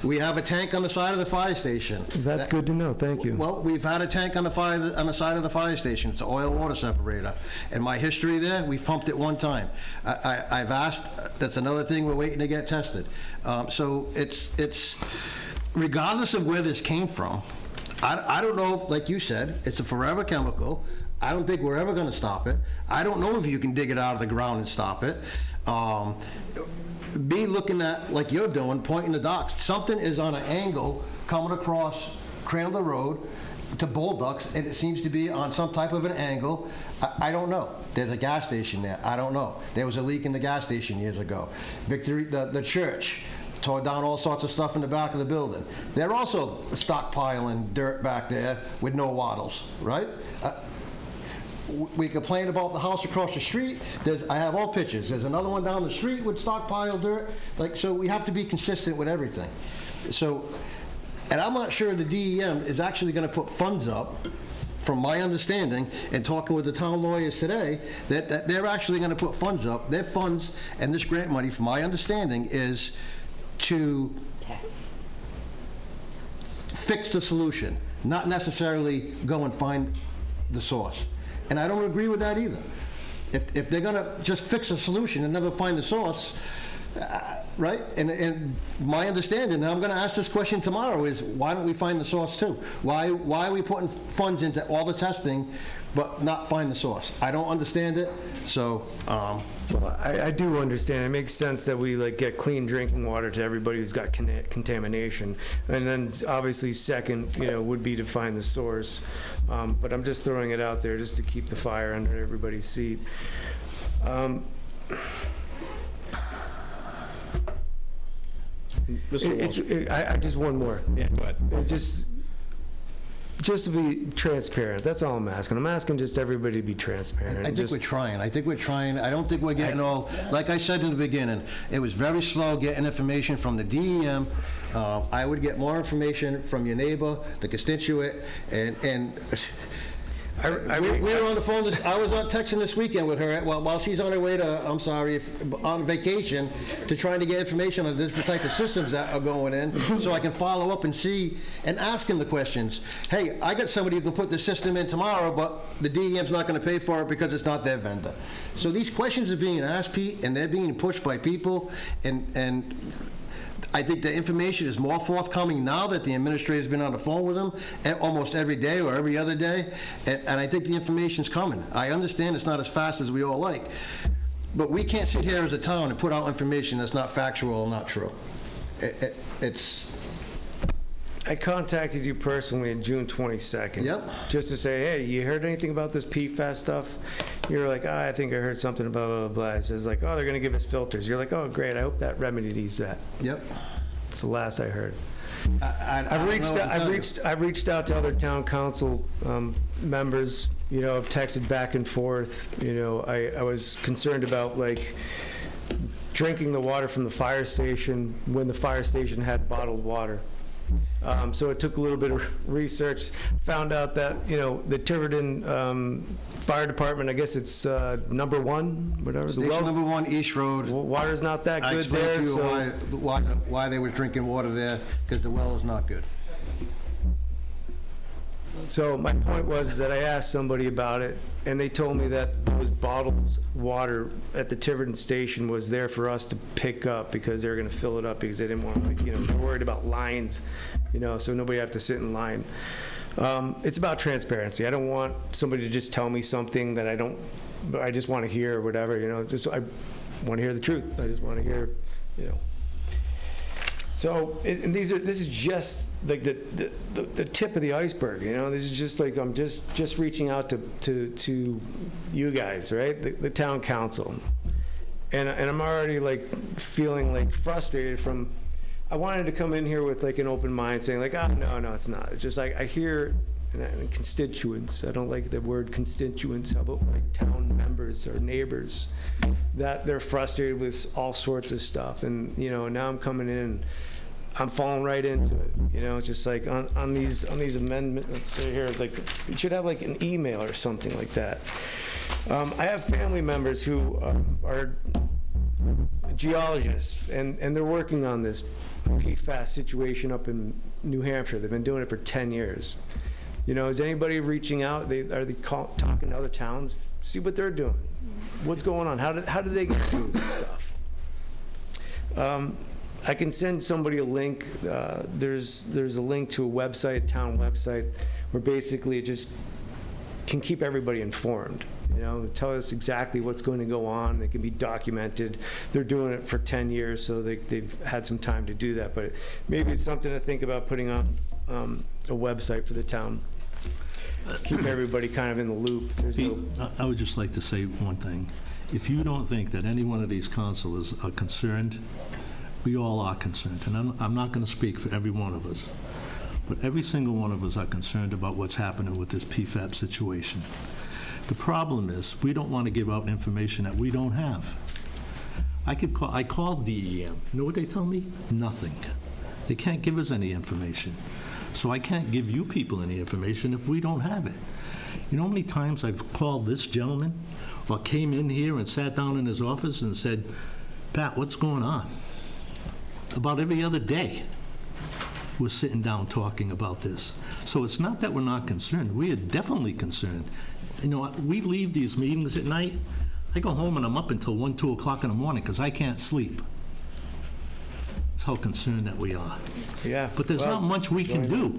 We have a tank on the side of the fire station. That's good to know. Thank you. Well, we've had a tank on the side of the fire station. It's an oil water separator. And my history there, we've pumped it one time. I've asked, that's another thing we're waiting to get tested. So it's regardless of where this came from, I don't know, if, like you said, it's a forever chemical. I don't think we're ever going to stop it. I don't know if you can dig it out of the ground and stop it. Be looking at, like you're doing, pointing the docks. Something is on an angle coming across Crandall Road to Bull Ducks, and it seems to be on some type of an angle. I don't know. There's a gas station there. I don't know. There was a leak in the gas station years ago. Victory, the church, tore down all sorts of stuff in the back of the building. They're also stockpiling dirt back there with no wattles, right? We complain about the house across the street. I have all pictures. There's another one down the street with stockpile dirt. So we have to be consistent with everything. And I'm not sure the DEM is actually going to put funds up, from my understanding, and talking with the town lawyers today, that they're actually going to put funds up. Their funds and this grant money, from my understanding, is to fix the solution, not necessarily go and find the source. And I don't agree with that either. If they're going to just fix a solution and never find the source, right? And my understanding, and I'm going to ask this question tomorrow, is why don't we find the source too? Why are we putting funds into all the testing but not find the source? I don't understand it. So Well, I do understand. It makes sense that we get clean drinking water to everybody who's got contamination, and then obviously second, would be to find the source. But I'm just throwing it out there just to keep the fire under everybody's seat. I just one more. Yeah, go ahead. Just to be transparent. That's all I'm asking. I'm asking just everybody to be transparent. I think we're trying. I don't think we're getting all, like I said in the beginning, it was very slow getting information from the DEM. I would get more information from your neighbor, the constituent, and we were on the phone. I was on texting this weekend with her while she's on her way to, on vacation, to trying to get information on the different type of systems that are going in, so I can follow up and see and ask him the questions. Hey, I got somebody who can put the system in tomorrow, but the DEM's not going to pay for it because it's not their vendor. So these questions are being asked, Pete, and they're being pushed by people, and I think the information is more forthcoming now that the administrator's been on the phone with them almost every day or every other day, and I think the information's coming. I understand it's not as fast as we all like, but we can't sit here as a town and put out information that's not factual and not true. I contacted you personally on June 22nd. Yep. Just to say, hey, you heard anything about this PFAS stuff? You're like, I think I heard something about blah, blah, blah. It says like, oh, they're going to give us filters. You're like, oh, great. I hope that remedies that. Yep. It's the last I heard. I've I've reached out to other town council members, you know, I've texted back and forth, you know, I was concerned about like drinking the water from the fire station when the fire station had bottled water. So it took a little bit of research, found out that, you know, the Tiverton Fire Department, I guess it's number 1, whatever. Station number 1, East Road. Water's not that I good explained there, to you so. why they were drinking water there, because the well is not good. So my point was that I asked somebody about it, and they told me that those bottled water at the Tiverton station was there for us to pick up because they were going to fill it up because they didn't want to, you know, they're worried about lines, you know, so nobody have to sit in line. It's about transparency. I don't want somebody to just tell me something that I just want to hear or whatever, you know, I want to hear the truth. I just want to hear, you know. So, and this is just like the tip of the iceberg, you know. This is just like I'm just reaching out to you guys, right? The town council, and I'm already like feeling like frustrated from. I wanted to come in here with like an open mind, saying like, no, it's not. It's just like I hear and constituents. I don't like the word constituents. How about like town members or neighbors that they're frustrated with all sorts of stuff, and you know now I'm coming in. I'm falling right into it, you know. It's just like on these amendments. Let's say here, like you should have like an email or something like that. I have family members who are geologists, and they're working on this PFAS situation up in New Hampshire. They've been doing it for 10 years. You know, is anybody reaching out? Are they talking to other towns? See what they're doing. What's going on? How do they get through this stuff? I can send somebody a link. There's a link to a website, town website, where basically it just can keep everybody informed. You know, tell us exactly what's going to go on. It can be documented. They're doing it for 10 years, so they've had some time to do that. But maybe it's something to think about putting on a website for the town. Keep everybody kind of in the loop. Pete, I would just like to say one thing. If you don't think that any one of these councilors are concerned, we all are concerned, and I'm not going to speak for every one of us, but every single one of us are concerned about what's happening with this PFAS situation. The problem is we don't want to give out information that we don't have. I called DEM. You know what they tell me? Nothing. They can't give us any information. So I can't give you people any information if we don't have it. You know how many times I've called this gentleman or came in here and sat down in his office and said, Pat, what's going on? About every other day, we're sitting down talking about this. So it's not that we're not concerned. We are definitely concerned. You know, we leave these meetings at night. I go home and I'm up until 1, 2 o'clock in the morning because I can't sleep. That's how concerned that we are. Yeah. But there's not much we can do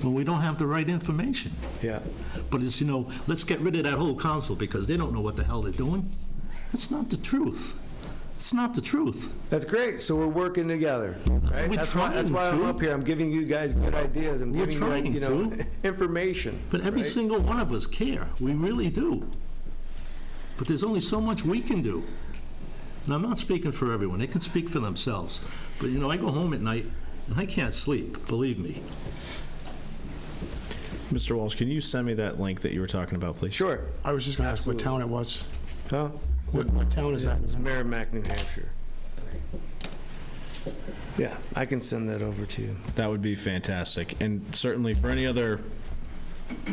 when we don't have the right information. Yeah. But it's, you know, let's get rid of that whole council because they don't know what the hell they're doing. That's not the truth. It's not the truth. That's great. So we're working together, right? We're That's trying why I'm to. up here. I'm giving you guys good ideas. I'm We're giving trying you, know, to. information. But every right? single one of us care. We really do. But there's only so much we can do. And I'm not speaking for everyone. They can speak for themselves. But, you know, I go home at night and I can't sleep, believe me. Mr. Walsh, can you send me that link that you were talking about, please? Sure. I was just going to ask what Absolutely. town it was. Huh? What town is that? It's Merrimack, New Hampshire. Yeah, I can send that over to you. That would be fantastic. And certainly for any other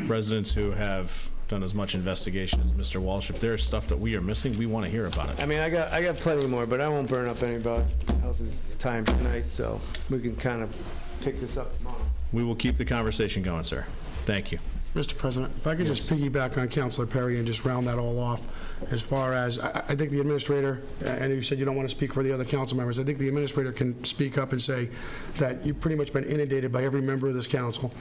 residents who have done as much investigation as Mr. Walsh, if there's stuff that we are missing, we want to hear about it. I mean, I got plenty more, but I won't burn up anybody else's time tonight, so we can kind of pick this up tomorrow. We will keep the conversation going, sir. Thank you. Mr. President, if I could just piggyback on Councilor Perry and just round that all off, as far as, I think the administrator, and you said you don't want to speak for the other council members, I think the administrator can speak up and say that you've pretty much been inundated by every member of this council.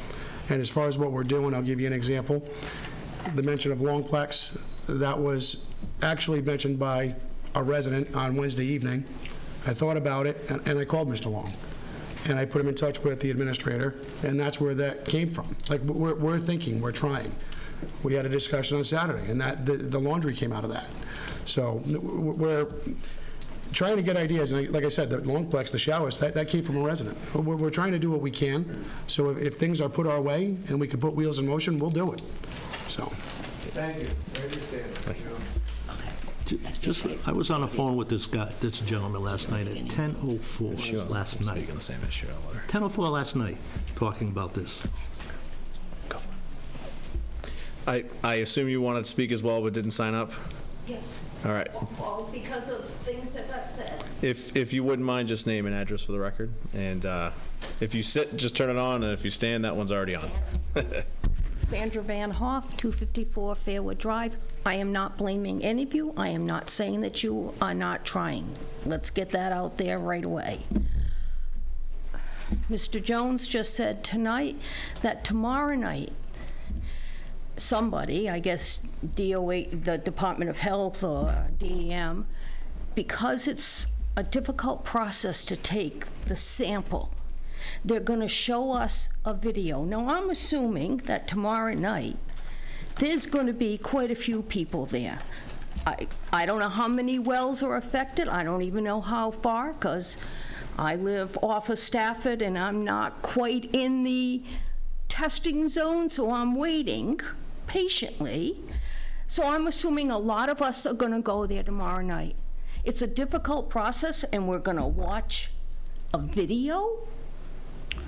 And as far as what we're doing, I'll give you an example. The mention of Longplex, that was actually mentioned by a resident on Wednesday evening. I thought about it, and I called Mr. Long. and I put him in touch with the administrator, and that's where that came from. Like, we're thinking, we're trying. We had a discussion on Saturday, and that the laundry came out of that. So we're trying to get ideas, and like I said, the Longplex, the showers, that came from a resident. We're trying to do what we can, so if things are put our way and we can put wheels in motion, we'll do it. So. Thank you. I understand. Just, I was on the phone with this gentleman last night at 10:04 last night. 10:04 last night, talking about this. I assume you wanted to speak as well, but didn't sign up? Yes. All right. All because of things that got said. If you wouldn't mind, just name and address for the record. And if you sit, just turn it on, and if you stand, that one's already on. Sandra Van Hoff, 254 Fairwood Drive. I am not blaming any of you. I am not saying that you are not trying. Let's get that out there right away. Mr. Jones just said tonight that tomorrow night, somebody, I guess DOA, the Department of Health or DEM, because it's a difficult process to take the sample, they're going to show us a video. Now, I'm assuming that tomorrow night, there's going to be quite a few people there. I don't know how many wells are affected. I don't even know how far, because I live off of Stafford, and I'm not quite in the testing zone, so I'm waiting patiently. So I'm assuming a lot of us are going to go there tomorrow night. It's a difficult process, and we're going to watch a video?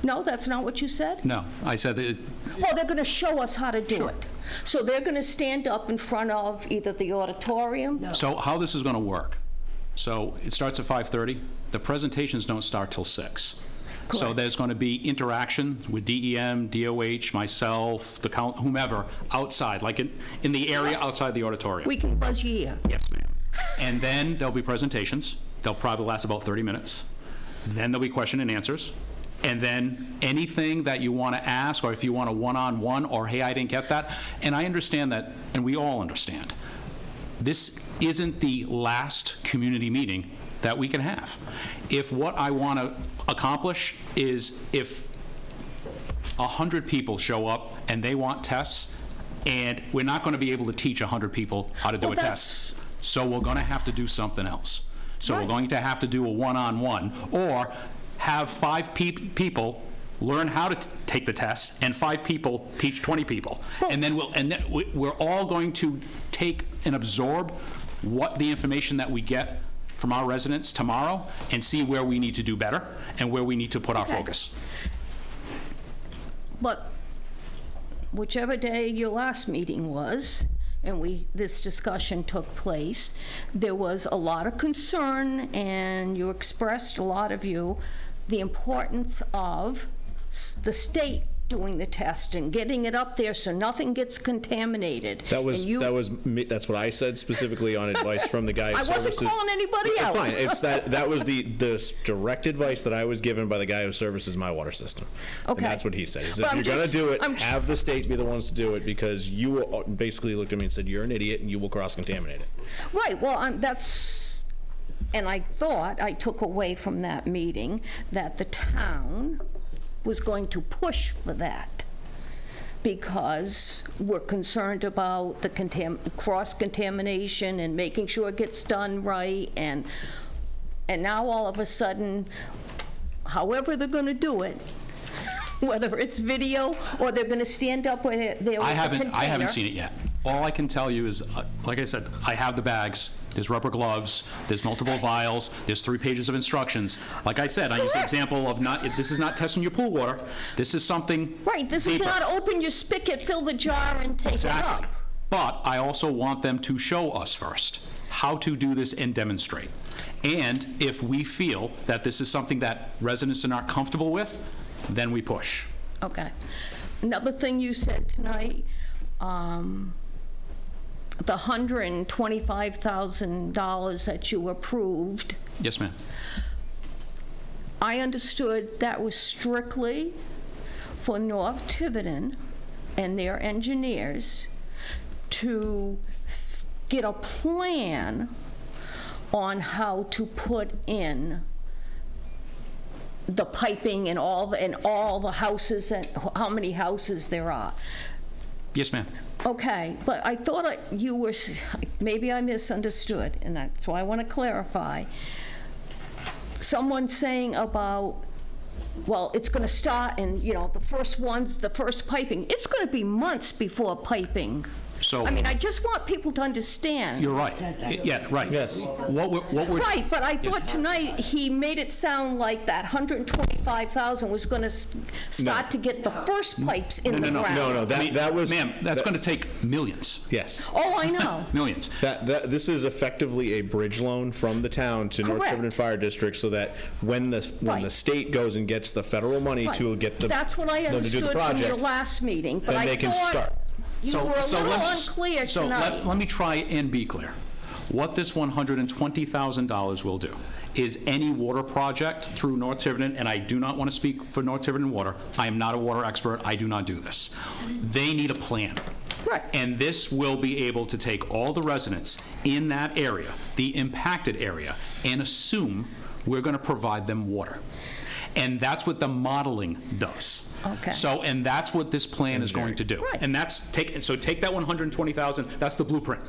No, that's not what you said? No, I said that. Well, they're going to show us how to do it. So they're going to stand up in front of either the auditorium. So how this is going to work? So it starts at 5:30. The presentations don't start till 6. So Correct. there's going to be interaction with DEM, DOH, myself, the whomever, outside, like in the area outside the auditorium. We can buzz your ear. Yes, ma'am. And then there'll be presentations. They'll probably last about 30 minutes. Then there'll be question and answers. And then anything that you want to ask, or if you want a one-on-one, or hey, I didn't get that. And I understand that, and we all understand. This isn't the last community meeting that we can have. If what I want to accomplish is if 100 people show up and they want tests, and we're not going to be able to teach 100 people how to do a test. So we're going to have to do something else. So we're going to have to do a one-on-one, or have 5 people learn how to take the test, and 5 people teach 20 people. And then we're all going to take and absorb what the information that we get from our residents tomorrow, and see where we need to do better and where we need to put our focus. But whichever day your last meeting was, and this discussion took place, there was a lot of concern, and you expressed, a lot of you, the importance of the state doing the test and getting it up there so nothing gets contaminated. That was me. That's what I said specifically on advice from the guy who services. I wasn't calling anybody out. Fine. It's that was the direct advice that I was given by the guy who services my water system. Okay. And that's what he said. He said, But if you're going to do it, have the state be the ones to do it, because you basically looked at me and said, you're an idiot and you will cross-contaminate it. Right, well, and I thought I took away from that meeting that the town was going to push for that, because we're concerned about the cross-contamination and making sure it gets done right, and now all of a sudden, however they're going to do it, whether it's video or they're going to stand up with it there with the container. I haven't seen it yet. All I can tell you is, like I said, I have the bags. There's rubber gloves, there's multiple vials, there's 3 pages of instructions. Like I said, I use the example of this is not testing your pool water. This is something Right, this is not open your spigot, fill the jar, and take it up. But I also want them to show us first how to do this and demonstrate. And if we feel that this is something that residents are not comfortable with, then we push. Okay. Another thing you said tonight, the $125,000 that you approved. Yes, ma'am. I understood that was strictly for North Tiverton and their engineers to get a plan on how to put in the piping and all the houses and how many houses there are. Yes, ma'am. Okay, but I thought you were, maybe I misunderstood, and that's why I want to clarify. Someone saying about, well, it's going to start and, the first piping. It's going to be months before piping. So I mean, I just want people to understand. you're right. Yeah, right. Yes. What we're Right, but I thought tonight he made it sound like that 125,000 was going to start to get the first pipes in the ground. No, that was... Ma'am, that's going to take millions. Yes. Oh, I know. Millions. This is effectively a bridge loan from the town to North Correct. Tiverton Fire District, so that when the Right. state goes and gets the federal money to get the... That's what I them to do understood the from your project, last meeting, but then I they can thought start. you were a little unclear So tonight. let me try and be clear. What this $120,000 will do is any water project through North Tiverton, and I do not want to speak for North Tiverton Water. I am not a water expert. I do not do this. They need a plan. Right. And this will be able to take all the residents in that area, the impacted area, and assume we're going to provide them water. And that's what the modeling does. Okay. So, and that's what this plan is going to do. Right. And take that 120,000, that's the blueprint.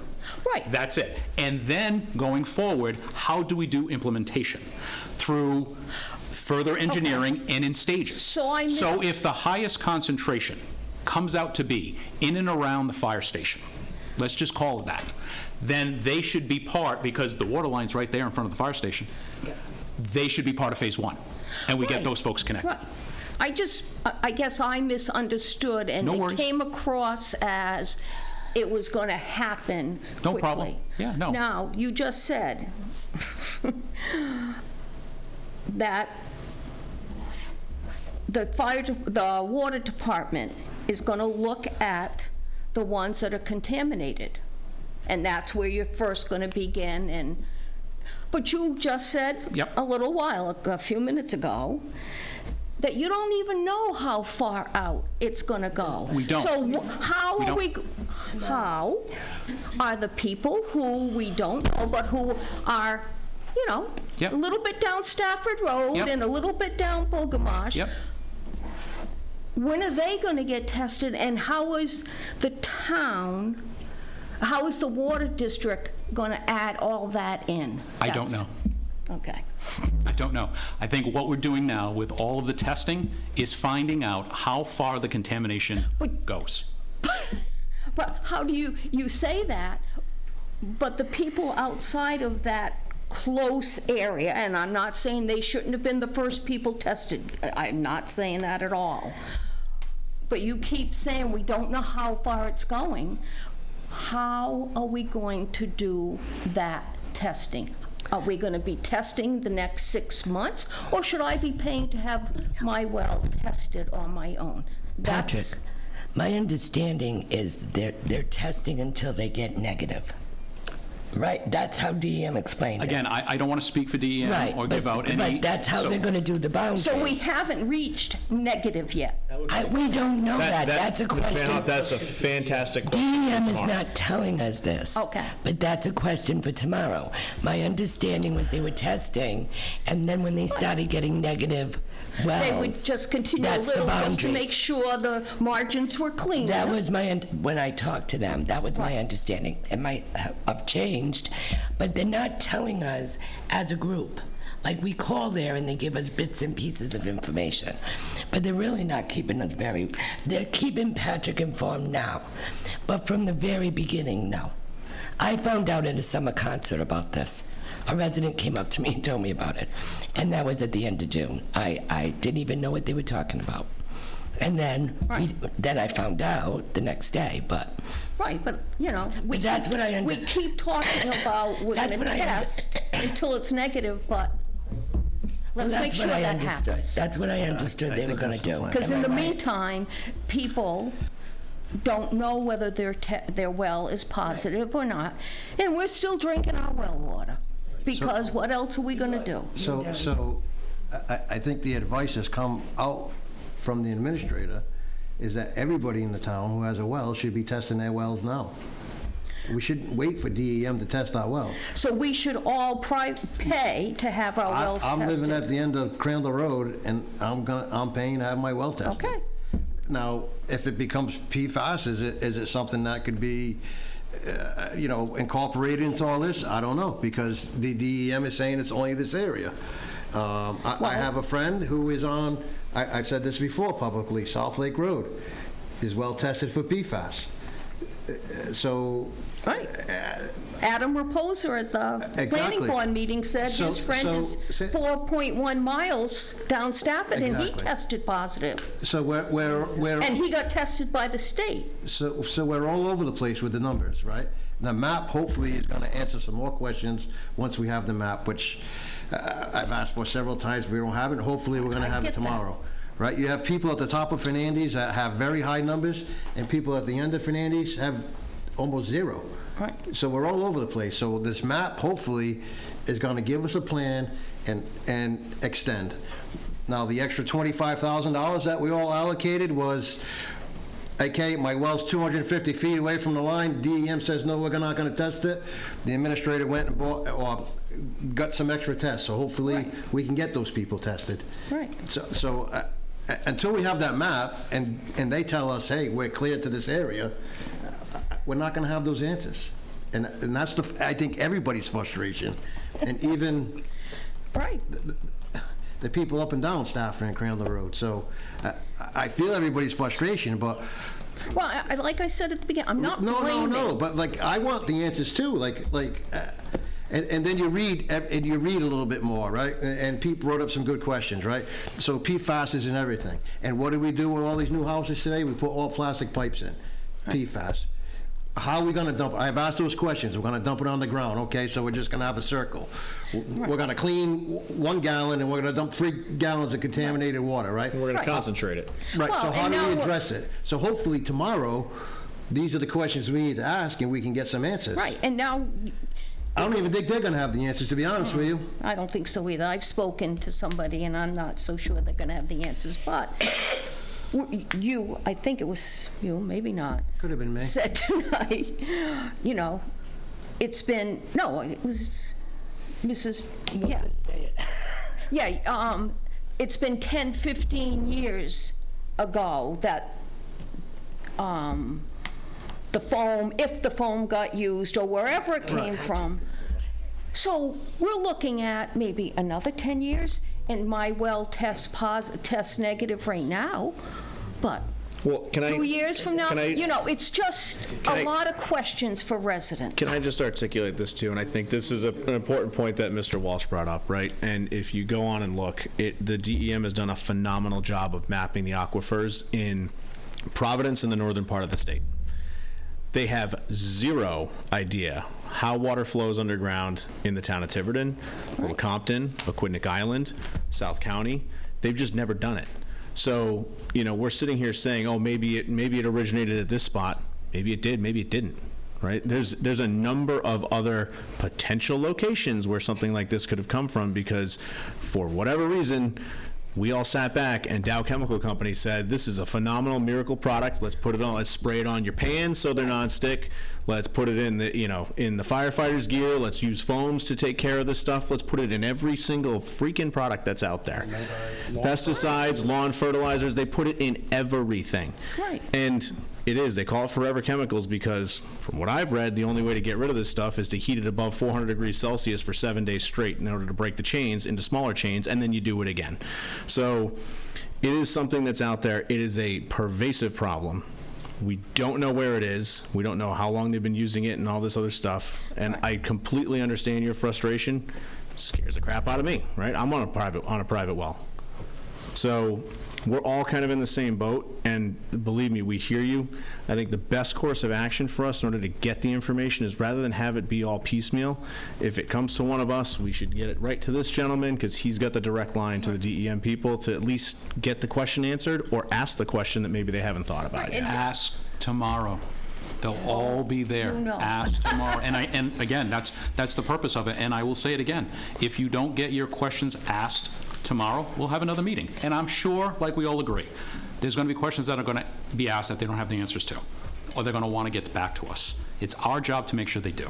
Right. That's it. And then, going forward, how do we do implementation? Through further engineering and in stages. So if the highest concentration comes out to be in and around the fire station, let's just call it that, then they should be part, because the water line's right there in front of the fire station, they should be part of Phase 1. And we get Right. those folks connected. Right. I guess I misunderstood, and No it worries. came across as it was going to happen quickly. No problem. Yeah, no. Now, you just said that the water department is going to look at the ones that are contaminated, and that's where you're first going to begin. But you just said Yep. a few minutes ago, that you don't even know how far out it's going to go. We don't. So how We are don't. how are the people who we don't know, but who are, Yep. a little bit down Stafford Road Yep. and a little bit down Bogamash, Yep. when are they going to get tested, and how is the water district going to add all that in? I don't know. Okay. I don't know. I think what we're doing now with all of the testing is finding out how far the contamination goes. But how do you say that, but the people outside of that close area, and I'm not saying they shouldn't have been the first people tested, I'm not saying that at all, but you keep saying we don't know how far it's going. How are we going to do that testing? Are we going to be testing the next 6 months, or should I be paying to have my well tested on my own? Patrick, my understanding is they're testing until they get negative. Right? That's how DEM explained it. Again, I don't want to speak for DEM Right, or give out any... But that's how so- they're going to do the boundary. So we haven't reached negative yet. We don't know that. That's a Ms. Van question. Hoff, that's a fantastic question. DEM for is tomorrow. not telling us this. Okay. But that's a question for tomorrow. My understanding was they were testing, and then when they started getting negative wells... They would just continue a that's the little just to boundary. make sure the margins were clean. That was when I talked to them, that was my understanding. It might have changed, but they're not telling us as a group. Like, we call there and they give us bits and pieces of information, but they're really not keeping us they're keeping Patrick informed now, but from the very beginning, no. I found out at a summer concert about this. A resident came up to me and told me about it, and that was at the end of June. I didn't even know what they were talking about. And then, then I found out the next day, but... Right, but, we that's what I we keep talking about we're going That's to what I test until it's negative, but let's make that's sure what I that understood. happens. That's what I understood they were think going to that's the do. plan. Because Am in I the right? meantime, people don't know whether their well is positive or not, and we're still drinking our well water, because what else are we going to do? So I think the advice has come out from the administrator is that everybody in the town who has a well should be testing their wells now. We shouldn't wait for DEM to test our well. So we should all pay to have our wells tested? I'm living at the end of Crandall Road, and I'm paying to have my well tested. Okay. Now, if it becomes PFAS, is it something that could be, incorporated into all this? I don't know, because the DEM is saying it's only this area. I have a friend who is on, I've said this before publicly, South Lake Road, is well tested for PFAS. So. Right. Adam Reposer at the planning board meeting said his friend is 4.1 miles down Stafford, and he tested positive. So we're and he got tested by the state. So we're all over the place with the numbers, right? The map hopefully is going to answer some more questions once we have the map, which I've asked for several times. We don't have it. Hopefully we're going to have it tomorrow. Right? You have people at the top of Fernandez that have very high numbers, and people at the end of Fernandez have almost zero. Right. So we're all over the place. So this map, hopefully, is going to give us a plan and extend. Now, the extra $25,000 that we all allocated was, okay, my well's 250 feet away from the line. DEM says, no, we're not going to test it. The administrator went and got some extra tests. So hopefully we can get those people tested. Right. So until we have that map and they tell us, hey, we're clear to this area, we're not going to have those answers. And that's, I think, everybody's frustration. And even the people up and down Stafford and Crandall Road. So I feel everybody's frustration, but... Well, like I said at the beginning, I'm not blaming. No, but like, I want the answers too. And then you read a little bit more, right? And Pete brought up some good questions, right? So PFAS is in everything. And what do we do with all these new houses today? We put all plastic pipes in, PFAS. How are we going to dump it? I've asked those questions. We're going to dump it on the ground, okay? So we're just going to have a circle. We're going to clean 1 gallon, and we're going to dump 3 gallons of contaminated water, right? We're going to concentrate it. Right, so how do we address it? So hopefully tomorrow, these are the questions we need to ask, and we can get some answers. Right, and now... I don't even think they're going to have the answers, to be honest with you. I don't think so either. I've spoken to somebody, and I'm not so sure they're going to have the answers, but... You, I think it was you, maybe not. Could have been me. Said tonight, it's been, no, it was Mrs., it's been 10, 15 years ago that the foam, if the foam got used or wherever it came from. So we're looking at maybe another 10 years, and my well tests negative right now, but 2 years from now, it's just a lot of questions for residents. Can I just articulate this too? And I think this is an important point that Mr. Walsh brought up, right? And if you go on and look, the DEM has done a phenomenal job of mapping the aquifers in Providence and the northern part of the state. They have zero idea how water flows underground in the town of Tiverton, Little Compton, Aquidneck Island, South County. They've just never done it. So, we're sitting here saying, oh, maybe it originated at this spot. Maybe it did, maybe it didn't, right? There's a number of other potential locations where something like this could have come from, because for whatever reason, we all sat back and Dow Chemical Company said, this is a phenomenal miracle product. Let's put it on, let's spray it on your pans so they're non-stick. Let's put it in the, in the firefighters' gear. Let's use foams to take care of this stuff. Let's put it in every single freaking product that's out there. Pesticides, lawn fertilizers, they put it in everything. Right. And they call it forever chemicals because, from what I've read, the only way to get rid of this stuff is to heat it above 400 degrees Celsius for 7 days straight in order to break the chains into smaller chains, and then you do it again. So it is something that's out there. It is a pervasive problem. We don't know where it is. We don't know how long they've been using it and all this other stuff. And I completely understand your frustration. It scares the crap out of me, right? I'm on a private well. So we're all kind of in the same boat, and believe me, we hear you. I think the best course of action for us in order to get the information is, rather than have it be all piecemeal, if it comes to one of us, we should get it right to this gentleman, because he's got the direct line to the DEM people to at least get the question answered, or ask the question that maybe they haven't thought about yet. Ask tomorrow. They'll all be there. Ask tomorrow. And again, that's the purpose of it. And I will say it again. If you don't get your questions asked tomorrow, we'll have another meeting. And I'm sure, like we all agree, there's going to be questions that are going to be asked that they don't have the answers to. or they're going to want to get back to us. It's our job to make sure they do.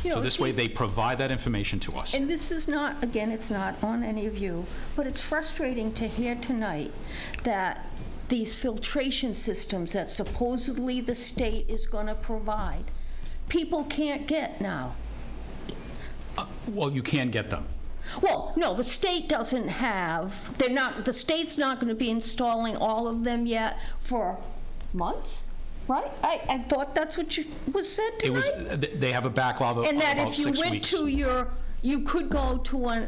You know, So this way, they provide that information to us. And this is not, again, it's not on any of you, but it's frustrating to hear tonight that these filtration systems that supposedly the state is going to provide, people can't get now. Well, you can get them. Well, no, the state doesn't have, the state's not going to be installing all of them yet for months, right? I thought that's what was said It was, tonight. they have a backlog of And that about if you 6 went weeks. to you could go to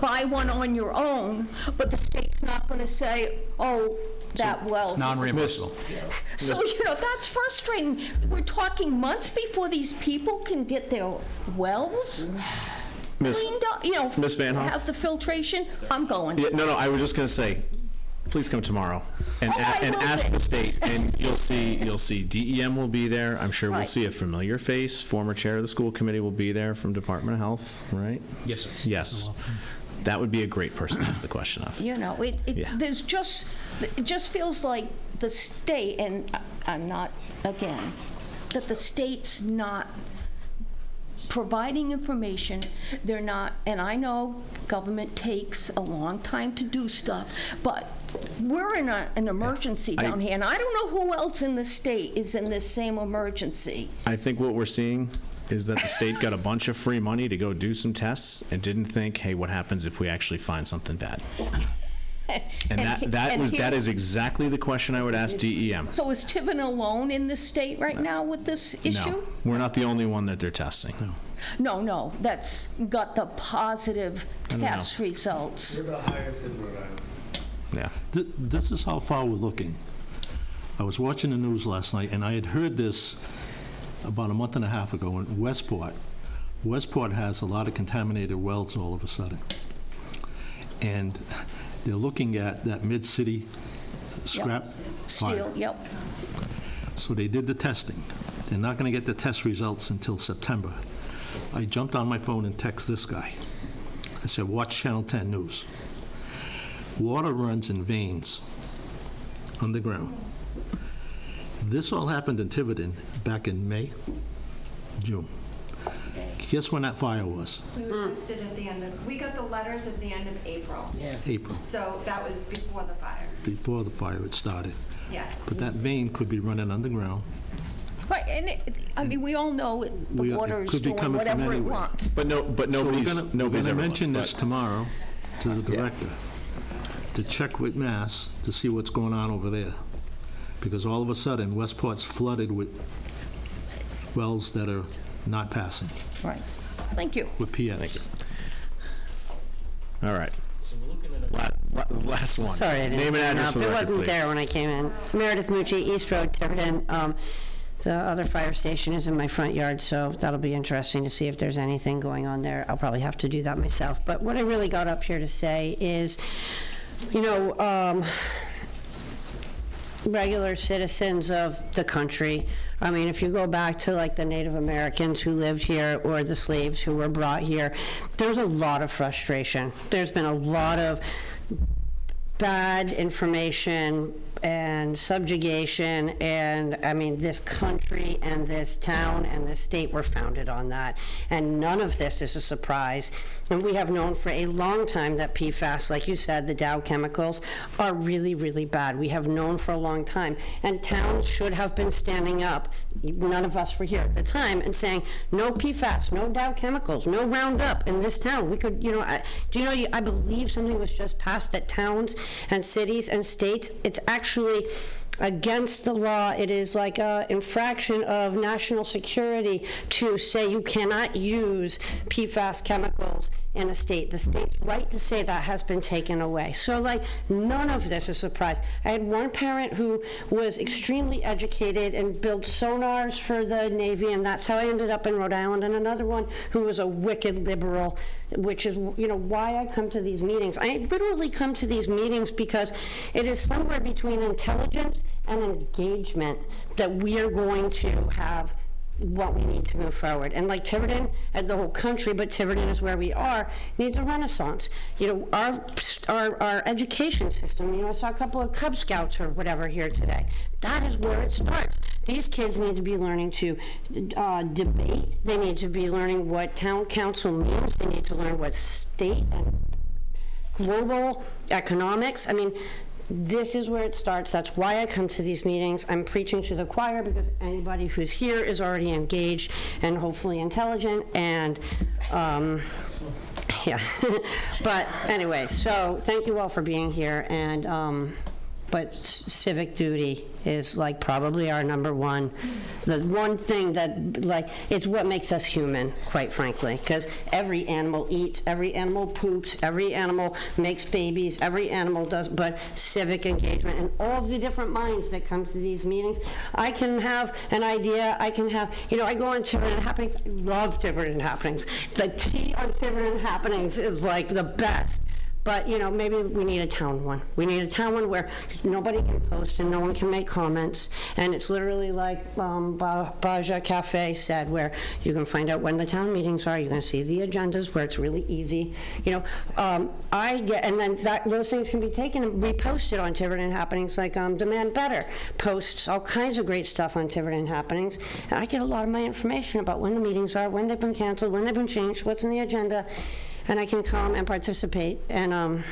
buy one on your own, but the state's not going to say, oh, that well's. It's non-reimbursable. So, that's frustrating. We're talking months before these people can get their wells cleaned up, Ms. Van Hoff? have the filtration. I'm going. Yeah, no, I was just going to say, please come tomorrow and, Oh, I and will ask be. the state, and you'll see DEM will be there. I'm sure we'll Right. see a familiar face. Former chair of the school committee will be there from Department of Health, right? Yes, sir. Yes. That would be a great person to ask the question of. Yeah. It just feels like the state, and I'm not, again, that the state's not providing information. They're not, and I know government takes a long time to do stuff, but we're in an emergency down here, and I don't know who else in the state is in this same emergency. I think what we're seeing is that the state got a bunch of free money to go do some tests and didn't think, hey, what happens if we actually find something bad? And that is exactly the question I would ask DEM. So is Tiverton alone in the state right now with this issue? No, we're not the only one that they're testing. No, that's got the positive don't know. test results. We're the highest in Rhode Island. Yeah. This is how far we're looking. I was watching the news last night, and I had heard this about a month and a half ago in Westport. Westport has a lot of contaminated wells all of a sudden. And they're looking at that mid-city scrap fire. Steel, yep. So they did the testing. They're not going to get the test results until September. I jumped on my phone and texted this guy. I said, watch Channel 10 News. Water runs in veins underground. This all happened in Tiverton back in May, June. Guess when that fire was? We were posted at the end of, we got the letters at the end of April. April, So that was before the fire. before the fire had started. Yes. But that vein could be running underground. Right, and we all know the It water is could be doing coming from whatever it anywhere. wants. But nobody's We're going to ever mention looked, this but- tomorrow to the director, to check with Mass to see what's going on over there. Because all of a sudden, Westport's flooded with wells that are not passing, Right. Thank you. with PFs. All right. Last one. Sorry, I didn't Name and sign address up. for the It record, wasn't there please. when I came in. Meredith Mucci, East Road, Tiverton. The other fire station is in my front yard, so that'll be interesting to see if there's anything going on there. I'll probably have to do that myself. But what I really got up here to say is, regular citizens of the country. I mean, if you go back to like the Native Americans who lived here or the slaves who were brought here, there's a lot of frustration. There's been a lot of bad information and subjugation, and I mean, this country and this town and this state were founded on that, and none of this is a surprise. And we have known for a long time that PFAS, like you said, the Dow chemicals, are really, really bad. We have known for a long time, and towns should have been standing up. None of us were here at the time, and saying, no PFAS, no Dow chemicals, no Roundup in this town. We could, I believe something was just passed that towns and cities and states, it's actually against the law. It is like an infraction of national security to say you cannot use PFAS chemicals in a state. The state's right to say that has been taken away. So, none of this is a surprise. I had one parent who was extremely educated and built sonars for the Navy, and that's how I ended up in Rhode Island, and another one who was a wicked liberal, which is, why I come to these meetings. I literally come to these meetings because it is somewhere between intelligence and engagement that we are going to have what we need to move forward. And like Tiverton and the whole country, but Tiverton is where we are, needs a renaissance. You know, our education system, you know, I saw a couple of Cub Scouts or whatever here today. That is where it starts. These kids need to be learning to debate. They need to be learning what town council means. They need to learn what state and global economics. I mean, this is where it starts. That's why I come to these meetings. I'm preaching to the choir because anybody who's here is already engaged and hopefully intelligent, and yeah. But anyway, so thank you all for being here, and but civic duty is like probably our number one, the one thing that, like, it's what makes us human, quite frankly, because every animal eats, every animal poops, every animal makes babies, every animal does, but civic engagement and all of the different minds that come to these meetings. I can have an idea, I can have, you know, I go on Tiverton Happenings, I love Tiverton Happenings. The tea on Tiverton Happenings is like the best. But, you know, maybe we need a town one. We need a town one where nobody can post and no one can make comments. And it's literally like Bajah Café said, where you can find out when the town meetings are. You can see the agendas where it's really easy. You know, and then those things can be taken and reposted on Tiverton Happenings, like Demand Better posts all kinds of great stuff on Tiverton Happenings. And I get a lot of my information about when the meetings are, when they've been canceled, when they've been changed, what's in the agenda. And I can come and participate, and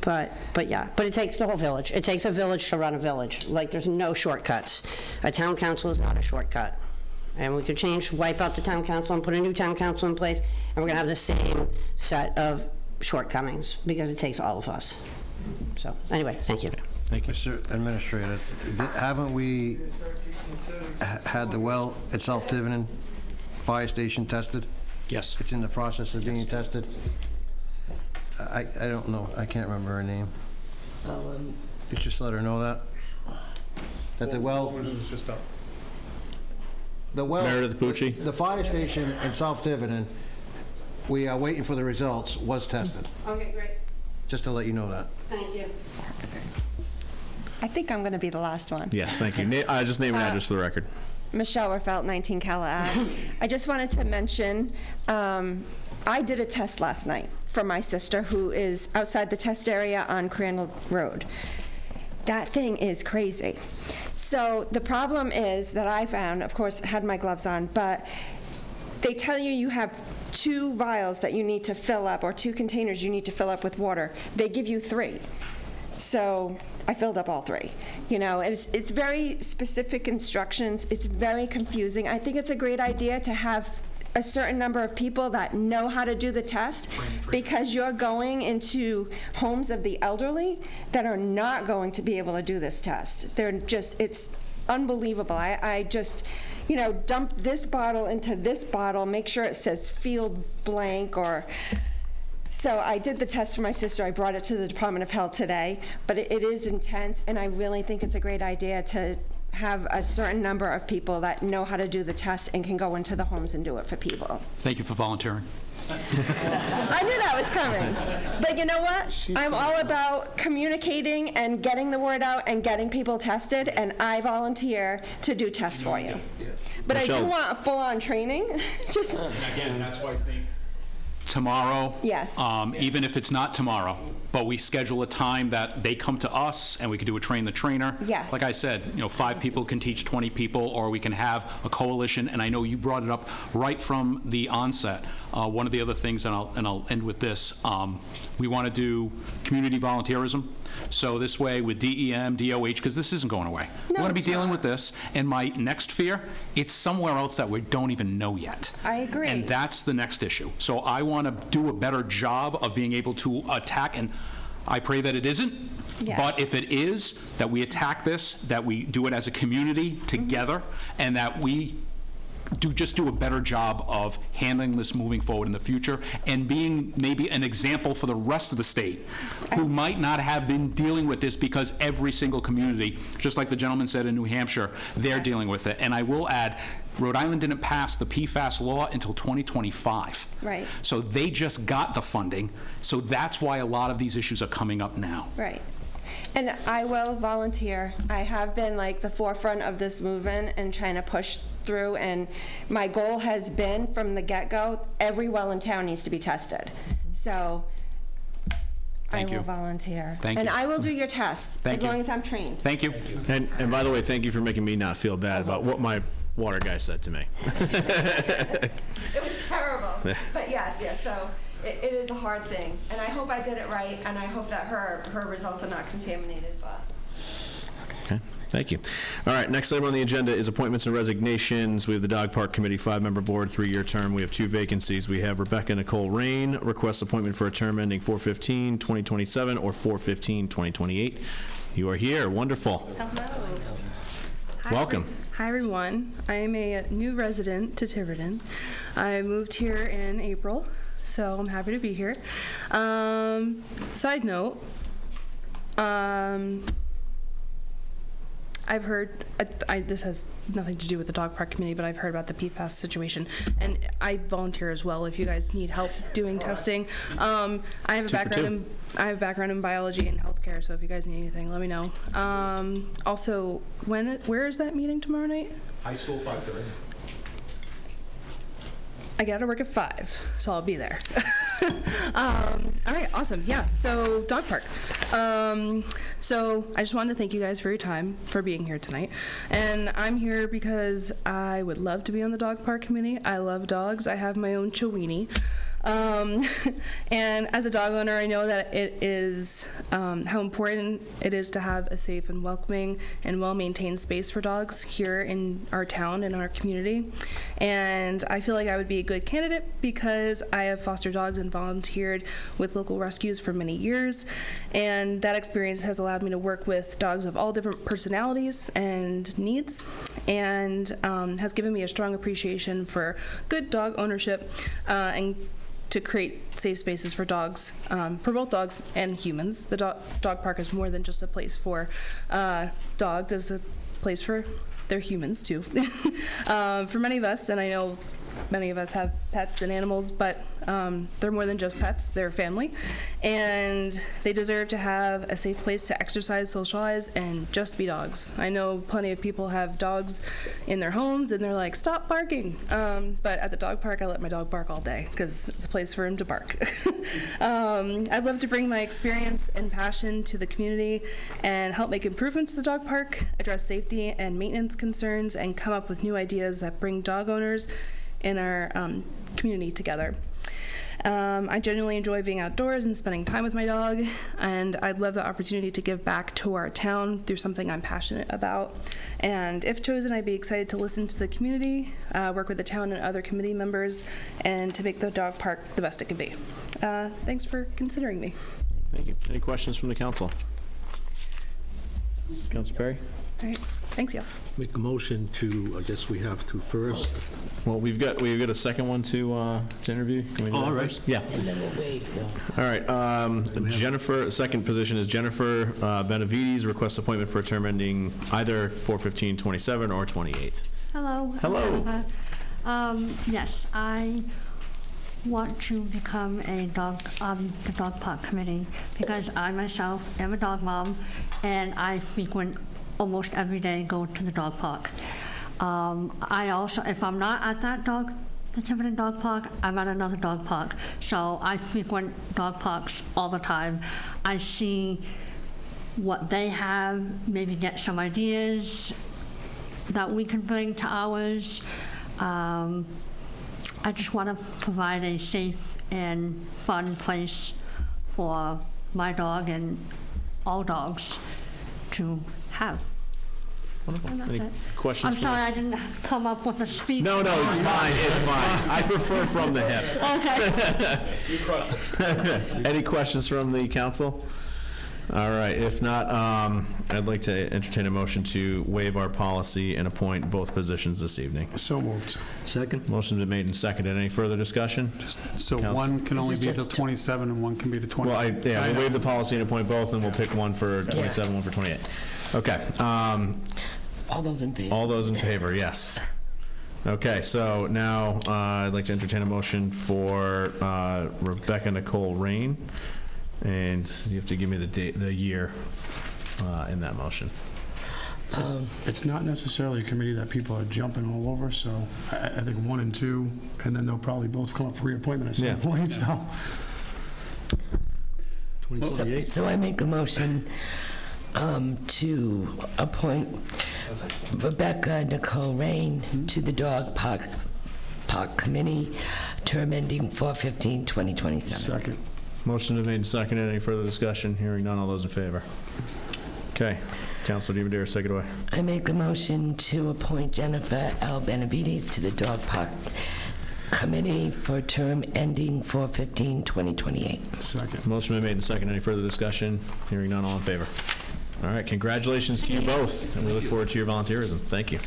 but it takes the whole village. It takes a village to run a village. Like, there's no shortcuts. A town council is not a shortcut. And we could wipe out the town council and put a new town council in place, and we're gonna have the same set of shortcomings, because it takes all of us. So, anyway, thank you. Thank you. Mr. Administrator, haven't we had the well at South Tiverton fire station tested? Yes. It's in the process of being tested. I don't know. I can't remember her name. You just let her know that the well. The well. Meredith Pucci. The fire station in South Tiverton, we are waiting for the results, was tested. Okay, great. Just to let you know that. Thank you. I think I'm going to be the last one. Yes, thank you. Just name and address for the record. Michelle Werfelt, 19 Cala Ave. I just wanted to mention, I did a test last night for my sister, who is outside the test area on Crandall Road. That thing is crazy. So the problem is that I found, of course, had my gloves on, but they tell you have 2 vials that you need to fill up, or 2 containers you need to fill up with water. They give you 3. So I filled up all 3. You know, it's very specific instructions. It's very confusing. I think it's a great idea to have a certain number of people that know how to do the test, because you're going into homes of the elderly that are not going to be able to do this test. It's unbelievable. I just, you know, dump this bottle into this bottle, make sure it says field blank, or... So I did the test for my sister. I brought it to the Department of Health today, but it is intense, and I really think it's a great idea to have a certain number of people that know how to do the test and can go into the homes and do it for people. Thank you for volunteering. I knew that was coming. But you know what? I'm all about communicating and getting the word out and getting people tested, and I volunteer to do tests for you. But I do want a full-on training. Just Again, that's why I think tomorrow. Yes. Even if it's not tomorrow, but we schedule a time that they come to us and we can do a train the trainer. Yes. Like I said, you know, 5 people can teach 20 people, or we can have a coalition. And I know you brought it up right from the onset. One of the other things, and I'll end with this, we want to do community volunteerism. So this way with DEM, DOH, because this isn't going away. We're going to be dealing with this, and my next fear, it's somewhere else that we don't even know yet. I agree. And that's the next issue. So I want to do a better job of being able to attack, and I pray that it isn't. Yes. But if it is, that we attack this, that we do it as a community together, and that we do a better job of handling this moving forward in the future, and being maybe an example for the rest of the state who might not have been dealing with this, because every single community, just like the gentleman said in New Hampshire, they're dealing with it. And I will add, Rhode Island didn't pass the PFAS law until 2025. Right. So they just got the funding. So that's why a lot of these issues are coming up now. Right. And I will volunteer. I have been like the forefront of this movement and trying to push through, and my goal has been from the get-go, every well in town needs to be tested. So I will volunteer. Thank And you. I will do your tests, as long as I'm trained. Thank you. And by the way, thank you for making me not feel bad about what my water guy said to me. It was terrible. But yes, so it is a hard thing. And I hope I did it right, and I hope that her results are not contaminated, but. Okay, thank you. All right, next item on the agenda is appointments and resignations. We have the Dog Park Committee, 5-member board, 3-year term. We have 2 vacancies. We have Rebecca Nicole Rain, requests appointment for a term ending 4/15/2027 or 4/15/2028. You are here, wonderful. Hello. Welcome. Hi, everyone. I am a new resident to Tiverton. I moved here in April, so I'm happy to be here. Side note, I've heard, this has nothing to do with the dog park committee, but I've heard about the PFAS situation, and I volunteer as well if you guys need help doing testing. I have a background in biology and healthcare, so if you guys need anything, let me know. Also, where is that meeting tomorrow night? High school, 5:30. I gotta work at 5, so I'll be there. All right, awesome. Yeah, so dog park. So I just wanted to thank you guys for your time, for being here tonight. And I'm here because I would love to be on the dog park committee. I love dogs. I have my own Chiweenie. And as a dog owner, I know that it is how important it is to have a safe and welcoming and well-maintained space for dogs here in our town and our community. And I feel like I would be a good candidate because I have fostered dogs and volunteered with local rescues for many years. And that experience has allowed me to work with dogs of all different personalities and needs, and has given me a strong appreciation for good dog ownership and to create safe spaces for dogs, for both dogs and humans. The dog park is more than just a place for dogs, it's a place for their humans too. For many of us, and I know many of us have pets and animals, but they're more than just pets, they're family. And they deserve to have a safe place to exercise, socialize, and just be dogs. I know plenty of people have dogs in their homes and they're like, stop barking. But at the dog park, I let my dog bark all day because it's a place for him to bark. I'd love to bring my experience and passion to the community and help make improvements to the dog park, address safety and maintenance concerns, and come up with new ideas that bring dog owners in our community together. I genuinely enjoy being outdoors and spending time with my dog, and I'd love the opportunity to give back to our town through something I'm passionate about. And if chosen, I'd be excited to listen to the community, work with the town and other committee members, and to make the dog park the best it can be. Thanks for considering me. Thank you. Any questions from the council? Council Perry? All right, thanks, y'all. Make a motion to, I guess we have to first. Well, we've got a second one to interview. Can we do that All right. first? Yeah. And then we'll wait. All right. Jennifer, second position is Jennifer Benavides, request appointment for a term ending either 4/15/27 or 28. Hello. Hello. Yes, I want to become a dog on the dog park committee because I myself am a dog mom, and I frequent almost every day go to the dog park. I also, if I'm not at the Tiverton dog park, I'm at another dog park. So I frequent dog parks all the time. I see what they have, maybe get some ideas that we can bring to ours. I just want to provide a safe and fun place for my dog and all dogs to have. Any questions? I'm sorry I didn't come up with a speech. No, it's fine. It's fine. I prefer from the hip. Okay. You crushed it. Any questions from the council? All right. If not, I'd like to entertain a motion to waive our policy and appoint both positions this evening. So moved. Second. Motion's been made and seconded. Any further discussion? So Council. one can only be till 27 and one can be to 28. Well, we'll waive the policy and appoint both, and we'll pick one for 27, one for 28. Okay. All those in favor? All those in favor, yes. Okay, so now I'd like to entertain a motion for Rebecca Nicole Rain, and you have to give me the date, the year in that motion. It's not necessarily a committee that people are jumping all over, so I think 1 and 2, and then they'll probably both come up for reappointment at some point, so. 2028. So I make a motion to appoint Rebecca Nicole Rain to the Dog Park Committee, term ending 4/15/2027. Second. Motion to made and seconded. Any further discussion? Hearing none. All those in favor? Okay. Councilor DiMedeiros, take it away. I make a motion to appoint Jennifer L. Benavides to the Dog Park Committee for term ending 4/15/2028. Second. Motion been made and seconded. Any further discussion? Hearing none. All in favor? All right. Congratulations to you both, and we look forward to your volunteerism. Thank you.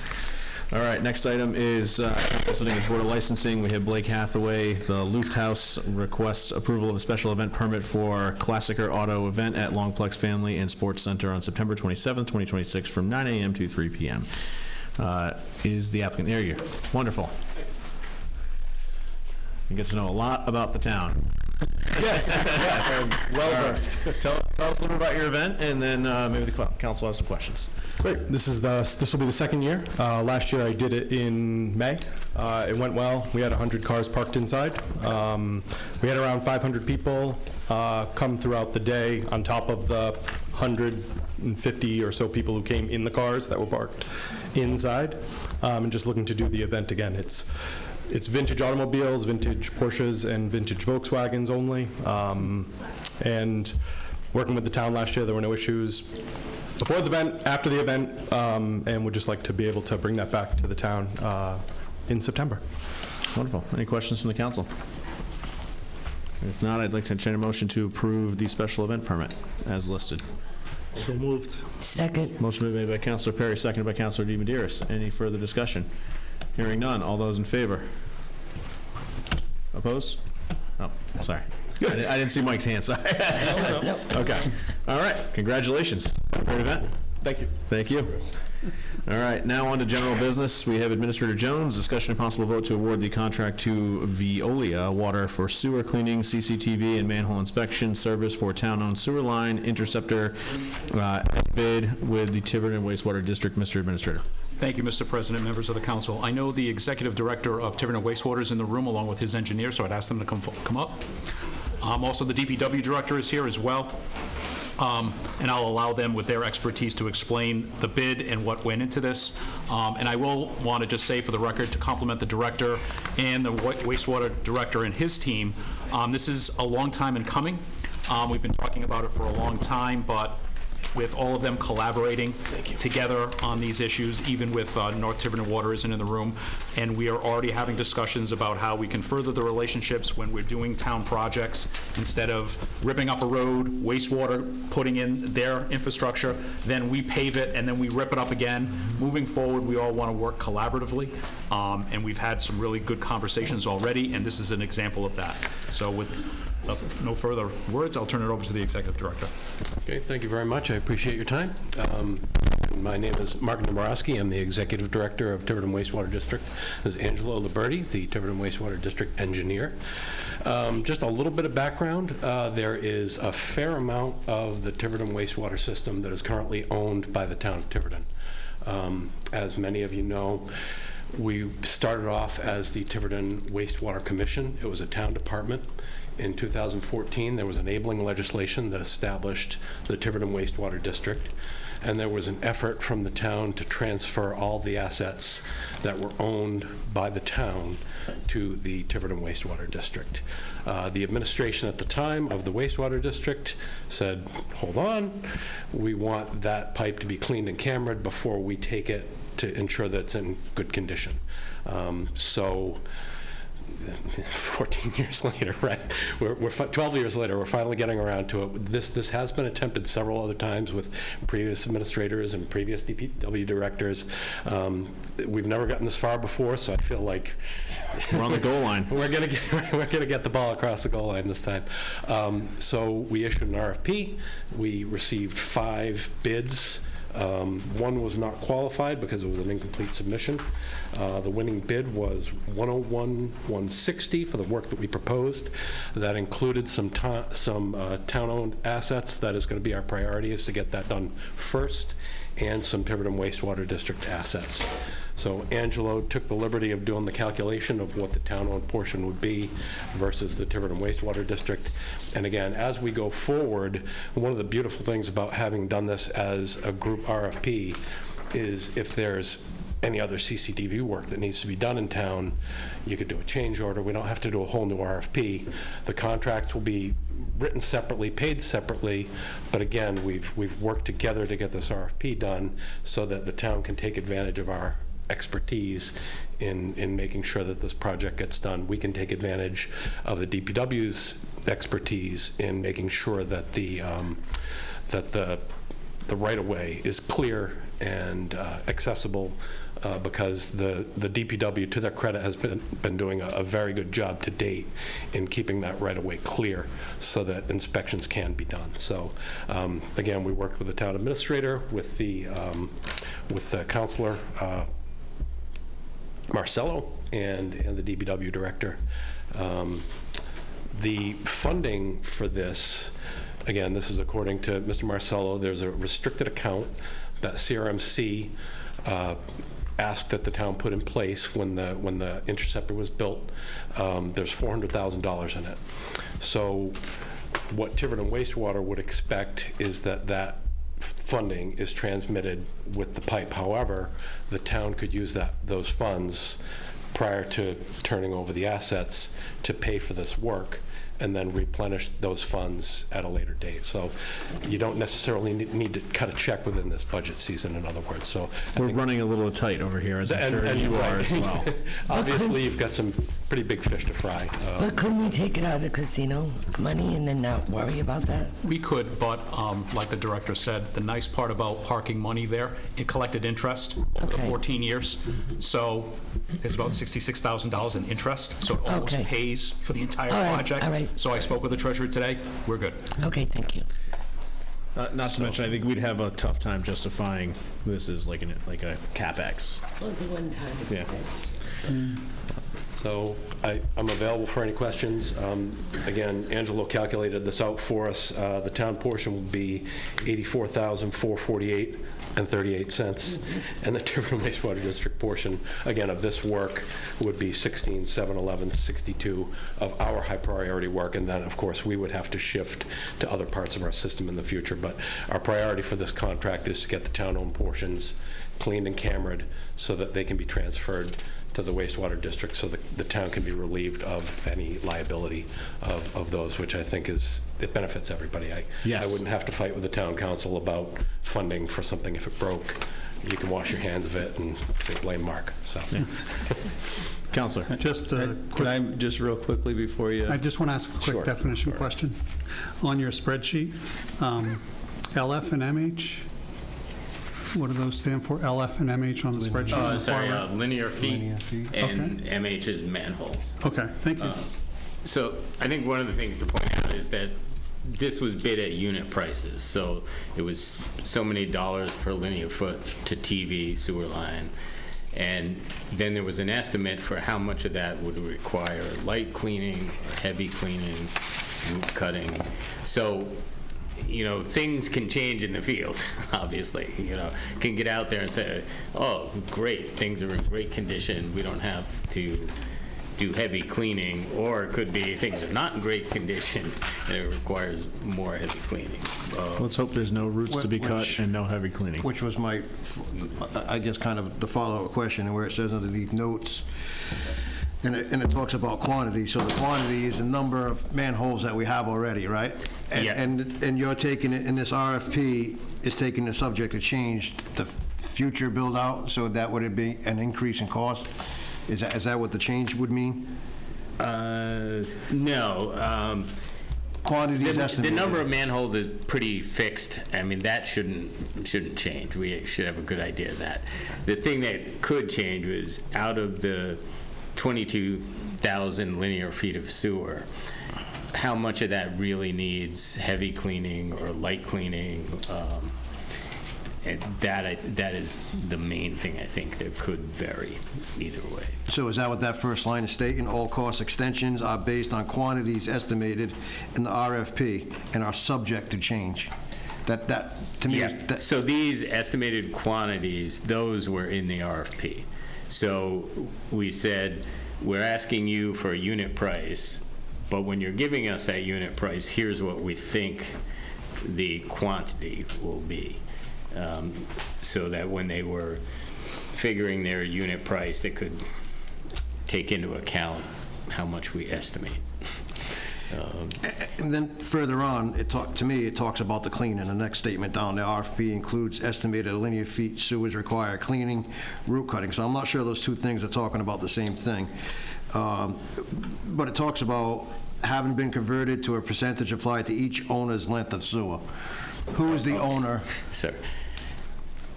All right, next item is council sitting as Board of Licensing. We have Blake Hathaway. The LuftHaus requests approval of a special event permit for Klassiker Auto event at Longplex Family and Sports Center on September 27th, 2026 from 9 a.m. to 3 p.m. Is the applicant there? You wonderful. You get to know a lot about the town. Yes, well versed. Tell us a little bit about your event, and then maybe the council has some questions. Great. This will be the second year. Last year I did it in May. It went well. We had 100 cars parked inside. We had around 500 people come throughout the day on top of the 150 or so people who came in the cars that were parked inside, and just looking to do the event again. It's vintage automobiles, vintage Porsches, and vintage Volkswagens only. And working with the town last year, there were no issues before the event, after the event, and would just like to be able to bring that back to the town in September. Wonderful. Any questions from the council? If not, I'd like to entertain a motion to approve the special event permit as listed. So moved. Second. Motion been made by Councilor Perry, seconded by Councilor DiMedeiros. Any further discussion? Hearing none. All those in favor? Opposed? Oh, sorry. I didn't see Mike's hand. Sorry. Okay. All right. Congratulations. Great event. Thank you. Thank you. All right. Now on to general business. We have Administrator Jones. Discussion and possible vote to award the contract to Veolia Water for sewer cleaning, CCTV, and manhole inspection service for town-owned sewer line interceptor bid with the Tiverton Wastewater District. Mr. Administrator. Thank you, Mr. President, members of the council. I know the executive director of Tiverton Wastewater is in the room along with his engineer, so I'd ask them to come up. Also, the DPW director is here as well, and I'll allow them with their expertise to explain the bid and what went into this. And I will want to just say for the record to compliment the director and the wastewater director and his team. This is a long time in coming. We've been talking about it for a long time, but with all of them collaborating together on these issues, even with North Tiverton Water isn't in the room, and we are already having discussions about how we can further the relationships when we're doing town projects. Instead of ripping up a road, wastewater putting in their infrastructure, then we pave it and then we rip it up again. Moving forward, we all want to work collaboratively, and we've had some really good conversations already, and this is an example of that. So with no further words, I'll turn it over to the executive director. Okay, thank you very much. I appreciate your time. My name is Mark Nomorowski. I'm the executive director of Tiverton Wastewater District. This is Angelo Liberti, the Tiverton Wastewater District engineer. Just a little bit of background. There is a fair amount of the Tiverton wastewater system that is currently owned by the town of Tiverton. As many of you know, we started off as the Tiverton Wastewater Commission. It was a town department. In 2014, there was enabling legislation that established the Tiverton Wastewater District, and there was an effort from the town to transfer all the assets that were owned by the town to the Tiverton Wastewater District. The administration at the time of the wastewater district said, hold on, we want that pipe to be cleaned and cambered before we take it to ensure that it's in good condition. So 14 years later, right? We're 12 years later, we're finally getting around to it. This has been attempted several other times with previous administrators and previous DPW directors. We've never gotten this far before, so I feel like we're on the goal line. We're gonna get the ball across the goal line this time. So we issued an RFP. We received 5 bids One was not qualified because it was an incomplete submission. The winning bid was $101,160 for the work that we proposed. That included some town-owned assets. That is going to be our priority, is to get that done first, and some Tiverton Wastewater District assets. So Angelo took the liberty of doing the calculation of what the town-owned portion would be versus the Tiverton Wastewater District. And again, as we go forward, one of the beautiful things about having done this as a group RFP is if there's any other CCTV work that needs to be done in town, you could do a change order. We don't have to do a whole new RFP. The contracts will be written separately, paid separately, but again, we've worked together to get this RFP done so that the town can take advantage of our expertise in making sure that this project gets done. We can take advantage of the DPW's expertise in making sure that the right-of-way is clear and accessible, because the DPW, to their credit, has been doing a very good job to date in keeping that right-of-way clear so that inspections can be done. So again, we worked with the town administrator, with the councilor, Marcello, and the DPW director. The funding for this, again, this is according to Mr. Marcello. There's a restricted account that CRMC asked that the town put in place when the interceptor was built. There's $400,000 in it. So what Tiverton Wastewater would expect is that funding is transmitted with the pipe. However, the town could use those funds prior to turning over the assets to pay for this work, and then replenish those funds at a later date. So you don't necessarily need to cut a check within this budget season, in other words. So we're running a little tight over here, as I'm sure you are as well. Obviously, you've got some pretty big fish to fry. But couldn't we take it out of the casino money and then not worry about that? We could, but like the director said, the nice part about parking money there, it collected interest over the 14 years. So it's about $66,000 in interest, so it almost pays for the entire project. All right. So I spoke with the treasurer today. We're good. Okay, thank you. Not to mention, I think we'd have a tough time justifying this as like a CapEx. Well, it's a one-time. Yeah. So I'm available for any questions. Again, Angelo calculated this out for us. The town portion will be $84,448.38, and the Tiverton Wastewater District portion, again, of this work would be $16,711.62 of our high priority work, and then, of course, we would have to shift to other parts of our system in the future. But our priority for this contract is to get the town-owned portions cleaned and cambered so that they can be transferred to the wastewater district, so the town can be relieved of any liability of those, which I think it benefits everybody. I wouldn't have to fight with the town council about funding for something if it broke. You can wash your hands of it and say blame Mark. So, Counselor, can I just real quickly before you? I just want to ask a quick definition question. On your spreadsheet, LF and MH. What do those stand for? LF and MH on the spreadsheet? Linear feet, and MH is manholes. Okay, thank you. So I think one of the things to point out is that this was bid at unit prices. So it was so many dollars per linear foot to TV, sewer line. And then there was an estimate for how much of that would require light cleaning, heavy cleaning, root cutting. So things can change in the field, obviously. Can get out there and say, oh, great, things are in great condition. We don't have to do heavy cleaning. Or it could be things are not in great condition and it requires more heavy cleaning. Let's hope there's no roots to be cut and no heavy cleaning. Which was I guess, kind of the follow-up question, and where it says underneath notes, and it talks about quantity. So the quantity is the number of manholes that we have already, right? And you're taking it in this RFP, is taking the subject to change the future build out, so that would it be an increase in cost? Is that what the change would mean? No. Quantity is estimated. The number of manholes is pretty fixed. I mean, that shouldn't change. We should have a good idea of that. The thing that could change was out of the 22,000 linear feet of sewer, how much of that really needs heavy cleaning or light cleaning? And that is the main thing I think that could vary either way. So is that what that first line is stating? All cost extensions are based on quantities estimated in the RFP and are subject to change? That to me, Yeah, so these estimated quantities, those were in the RFP. So we said, we're asking you for a unit price, but when you're giving us that unit price, here's what we think the quantity will be. So that when they were figuring their unit price, they could take into account how much we estimate. And then further on, to me, it talks about the cleaning. The next statement down, the RFP includes estimated linear feet sewers require cleaning, root cutting. So I'm not sure those two things are talking about the same thing. But it talks about having been converted to a percentage applied to each owner's length of sewer. Who is the owner? Sir.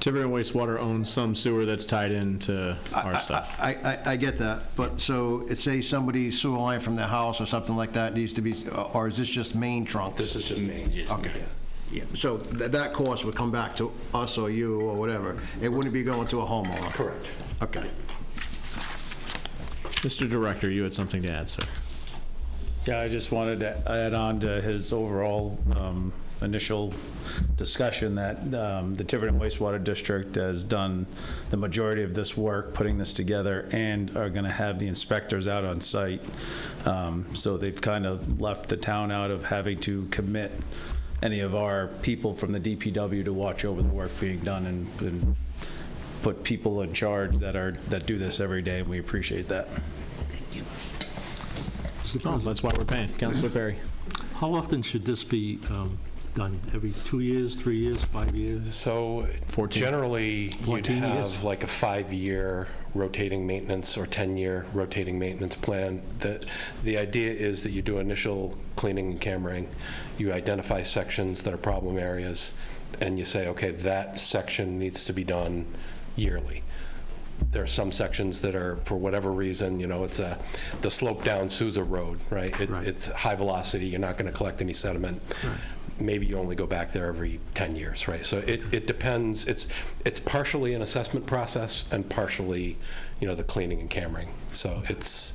Tiverton Wastewater owns some sewer that's tied into our stuff. I get that, but so it says somebody's sewer line from their house or something like that needs to be, or is this just main trunk? This is just main. Okay. Yeah. So that cost would come back to us or you or whatever. It wouldn't be going to a homeowner? Correct. Okay. Mr. Director, you had something to add, sir. Yeah, I just wanted to add on to his overall initial discussion that the Tiverton Wastewater District has done the majority of this work, putting this together, and are going to have the inspectors out on site. So they've kind of left the town out of having to commit any of our people from the DPW to watch over the work being done and put people in charge that do this every day, and we appreciate that. Oh, that's why we're paying. Councilor Perry. How often should this be done? Every 2 years, 3 years, 5 years? So 14. Generally, you'd 14 have years. like a 5-year rotating maintenance or 10-year rotating maintenance plan. The idea is that you do initial cleaning and cameraing. You identify sections that are problem areas, and you say, okay, that section needs to be done yearly. There are some sections that are, for whatever reason, it's the slope down Sousa Road, right? It's high velocity, you're not going to collect any sediment. Right. Maybe you only go back there every 10 years, right? So it depends. It's partially an assessment process and partially, the cleaning and cameraing. So it's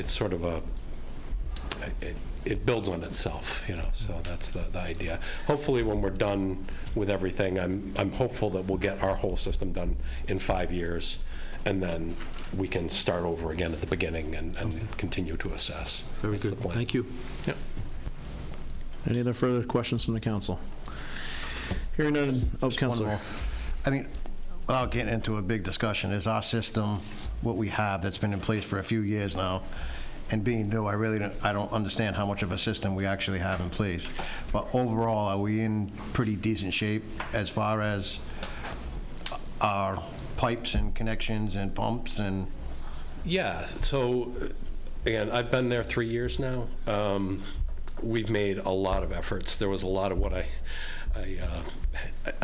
sort of it builds on itself, so that's the idea. Hopefully when we're done with everything, I'm hopeful that we'll get our whole system done in 5 years, and then we can start over again at the beginning and continue to assess. Very That's good. the plan. Thank you. Yep. Any other further questions from the council? Hearing none. Oh, Councilor. I mean, without getting into a big discussion, is our system what we have that's been in place for a few years now, and being new, I don't understand how much of a system we actually have in place. But overall, are we in pretty decent shape as far as our pipes and connections and pumps and? Yeah, so again, I've been there 3 years now. We've made a lot of efforts. There was a lot of what I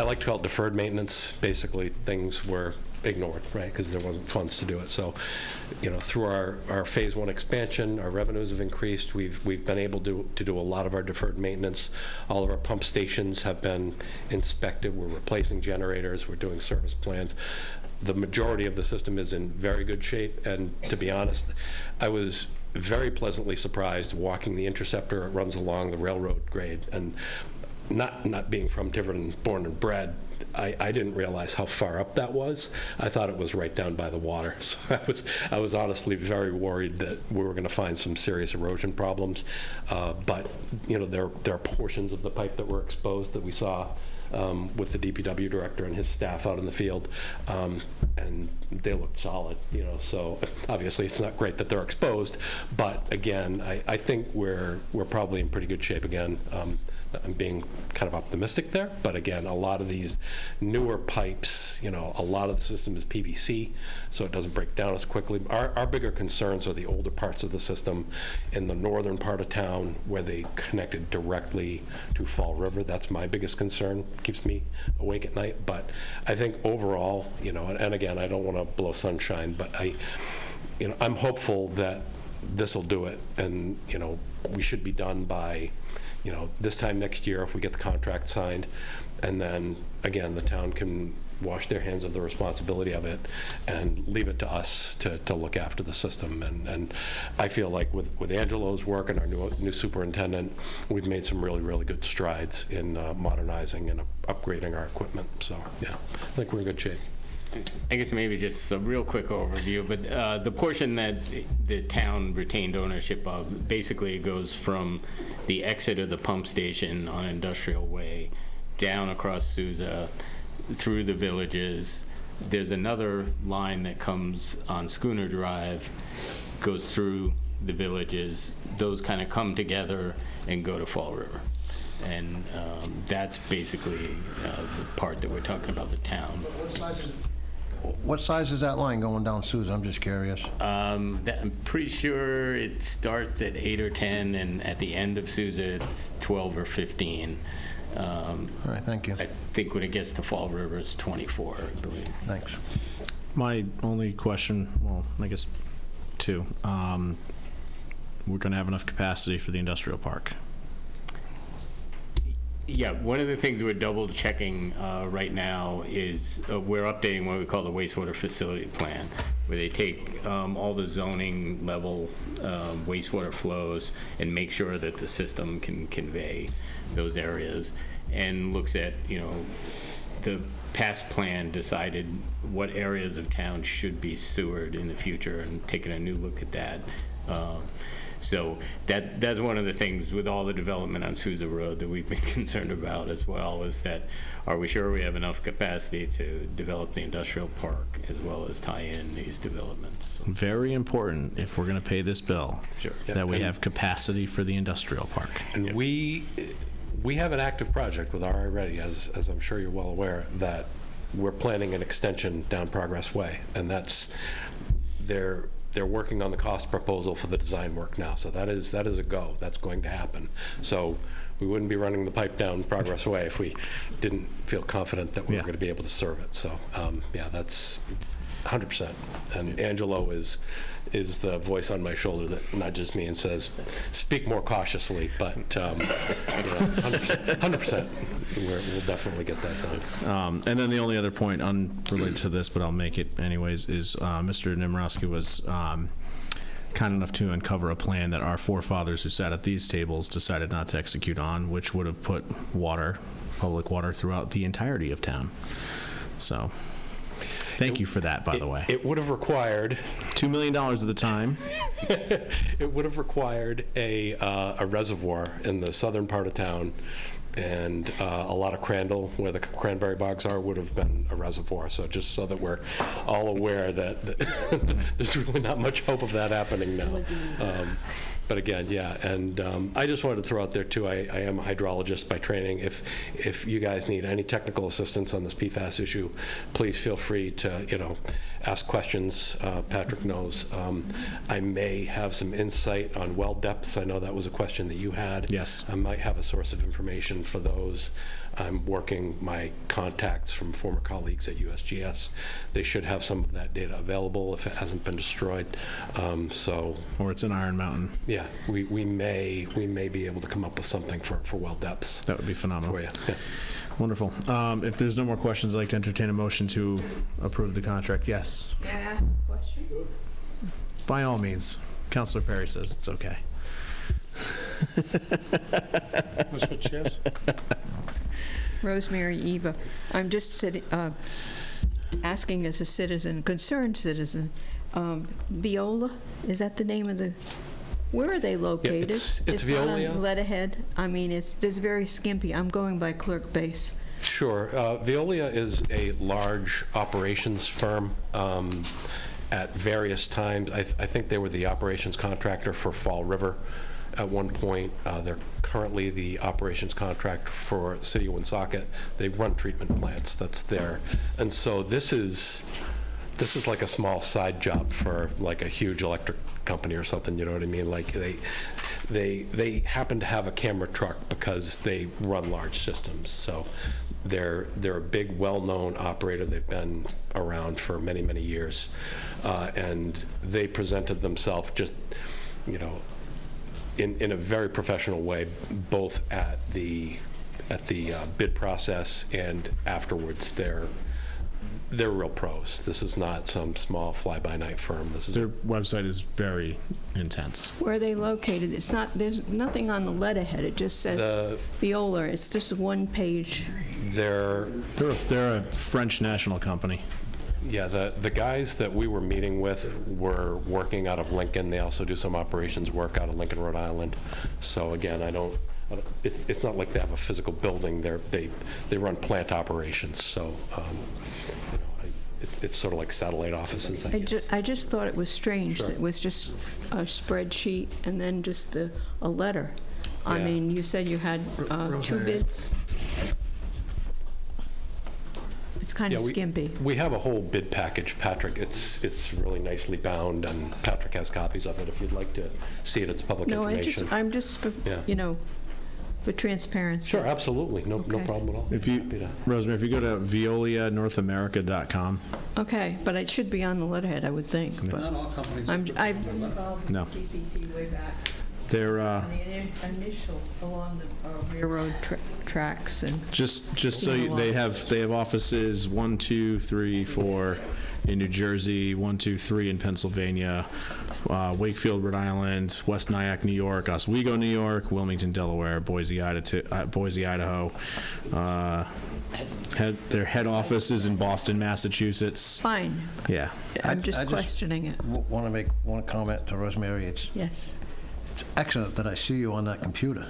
like to call it deferred maintenance. Basically, things were ignored, right, because there wasn't funds to do it. So, through our phase 1 expansion, our revenues have increased. We've been able to do a lot of our deferred maintenance. All of our pump stations have been inspected. We're replacing generators. We're doing service plans. The majority of the system is in very good shape, and to be honest, I was very pleasantly surprised walking the interceptor. It runs along the railroad grade, and not being from Tiverton, born and bred, I didn't realize how far up that was. I thought it was right down by the water. So I was honestly very worried that we were going to find some serious erosion problems. But there are portions of the pipe that were exposed that we saw with the DPW director and his staff out in the field, and they looked solid. So obviously it's not great that they're exposed, but again, I think we're probably in pretty good shape again. I'm being kind of optimistic there, but again, a lot of these newer pipes, a lot of the system is PVC, so it doesn't break down as quickly. Our bigger concerns are the older parts of the system in the northern part of town where they connected directly to Fall River. That's my biggest concern, keeps me awake at night. But I think overall, and again, I don't want to blow sunshine, but I'm hopeful that this will do it, and we should be done by this time next year if we get the contract signed. and then, again, the town can wash their hands of the responsibility of it and leave it to us to look after the system. And I feel like with Angelo's work and our new superintendent, we've made some really, really good strides in modernizing and upgrading our equipment. So, yeah, I think we're in good shape. I guess maybe just a real quick overview, but the portion that the town retained ownership of, basically it goes from the exit of the pump station on Industrial Way down across Sousa, through the villages. There's another line that comes on Schooner Drive, goes through the villages. Those kind of come together and go to Fall River. And that's basically the part that we're talking about, the town. What size is that line going down Sousa? I'm just curious. I'm pretty sure it starts at 8 or 10, and at the end of Sousa, it's 12 or 15. All right, thank you. I think when it gets to Fall River, it's 24, I believe. Thanks. My only question, well, I guess two. We're going to have enough capacity for the industrial park? Yeah, one of the things we're double checking right now is we're updating what we call the wastewater facility plan, where they take all the zoning level wastewater flows and make sure that the system can convey those areas, and looks at, the past plan decided what areas of town should be sewered in the future, and taking a new look at that. So that's one of the things with all the development on Sousa Road that we've been concerned about as well, is that are we sure we have enough capacity to develop the industrial park as well as tie in these developments? Very important if we're going to pay this bill, sure, that we have capacity for the industrial park. And we have an active project with RI Ready, as I'm sure you're well aware, that we're planning an extension down Progress Way, and that's they're working on the cost proposal for the design work now. So that is a go. That's going to happen. So we wouldn't be running the pipe down Progress Way if we didn't feel confident that we were going to be able to serve it. So yeah, that's 100%. And Angelo is the voice on my shoulder that nudges me and says, speak more cautiously, but 100%. We'll definitely get that done. And then the only other point unrelated to this, but I'll make it anyways, is Mr. Nemrowski was kind enough to uncover a plan that our forefathers who sat at these tables decided not to execute on, which would have put public water throughout the entirety of town. So thank you for that, by the way. It would have required $2 million at the time. It would have required a reservoir in the southern part of town, and a lot of Crandall, where the cranberry bogs are, would have been a reservoir. So just so that we're all aware that there's really not much hope of that happening now. But again, yeah, and I just wanted to throw out there too, I am a hydrologist by training. If you guys need any technical assistance on this PFAS issue, please feel free to, ask questions. Patrick knows. I may have some insight on well depths. I know that was a question that you had. Yes. I might have a source of information for those. I'm working my contacts from former colleagues at USGS. They should have some of that data available if it hasn't been destroyed. Or it's in Iron Mountain. Yeah, we may be able to come up with something for well depths. That would be phenomenal. For you. Yeah. Wonderful. If there's no more questions, I'd like to entertain a motion to approve the contract. Yes. May I ask a question? By all means. Councilor Perry says it's okay. Let's switch chairs. Rosemary Eva. I'm just asking as a citizen, concerned citizen, Veolia, is that the name of the, where are they located? It's not Veolia. on letterhead. I mean, there's very skimpy. I'm going by Clerk base. Sure. Veolia is a large operations firm. At various times, I think they were the operations contractor for Fall River at one point. They're currently the operations contractor for City of Woonsocket. They run treatment plants. That's there. And so this is like a small side job for like a huge electric company or something, you know what I mean? Like they happen to have a camera truck because they run large systems. So they're a big, well-known operator. They've been around for many, many years. And they presented themselves just, in a very professional way, both at the at the bid process, and afterwards they're real pros. This is not some small fly-by-night firm. This is Their website is very intense. Where are they located? It's not, there's nothing on the letterhead. It just says Veolia. It's just a one-page. They're a French national company. Yeah, the guys that we were meeting with were working out of Lincoln. They also do some operations work out of Lincoln, Rhode Island. So again, it's not like they have a physical building. They run plant operations. So it's sort of like satellite offices. I just thought it was strange that it was just a spreadsheet and then just a letter. I Yeah. mean, you said you had 2 bids. It's kind of skimpy. We have a whole bid package, Patrick. It's really nicely bound, and Patrick has copies of it if you'd like to see it. It's public information. I'm just for, for transparency. Sure, absolutely. No problem at all. Rosemary, if you go to veolianorthamerica.com. Okay, but it should be on the letterhead, I would think. But Not all companies. No. CCTV way back. They're The initial along the railroad tracks and. just so they have offices 1, 2, 3, 4 in New Jersey, 1, 2, 3 in Pennsylvania, Wakefield, Rhode Island, West Nyack, New York, Oswego, New York, Wilmington, Delaware, Boise, Idaho. Their head office is in Boston, Massachusetts. Fine. Yeah. I'm just questioning it. Want to make one comment to Rosemary. Yes. It's excellent that I see you on that computer.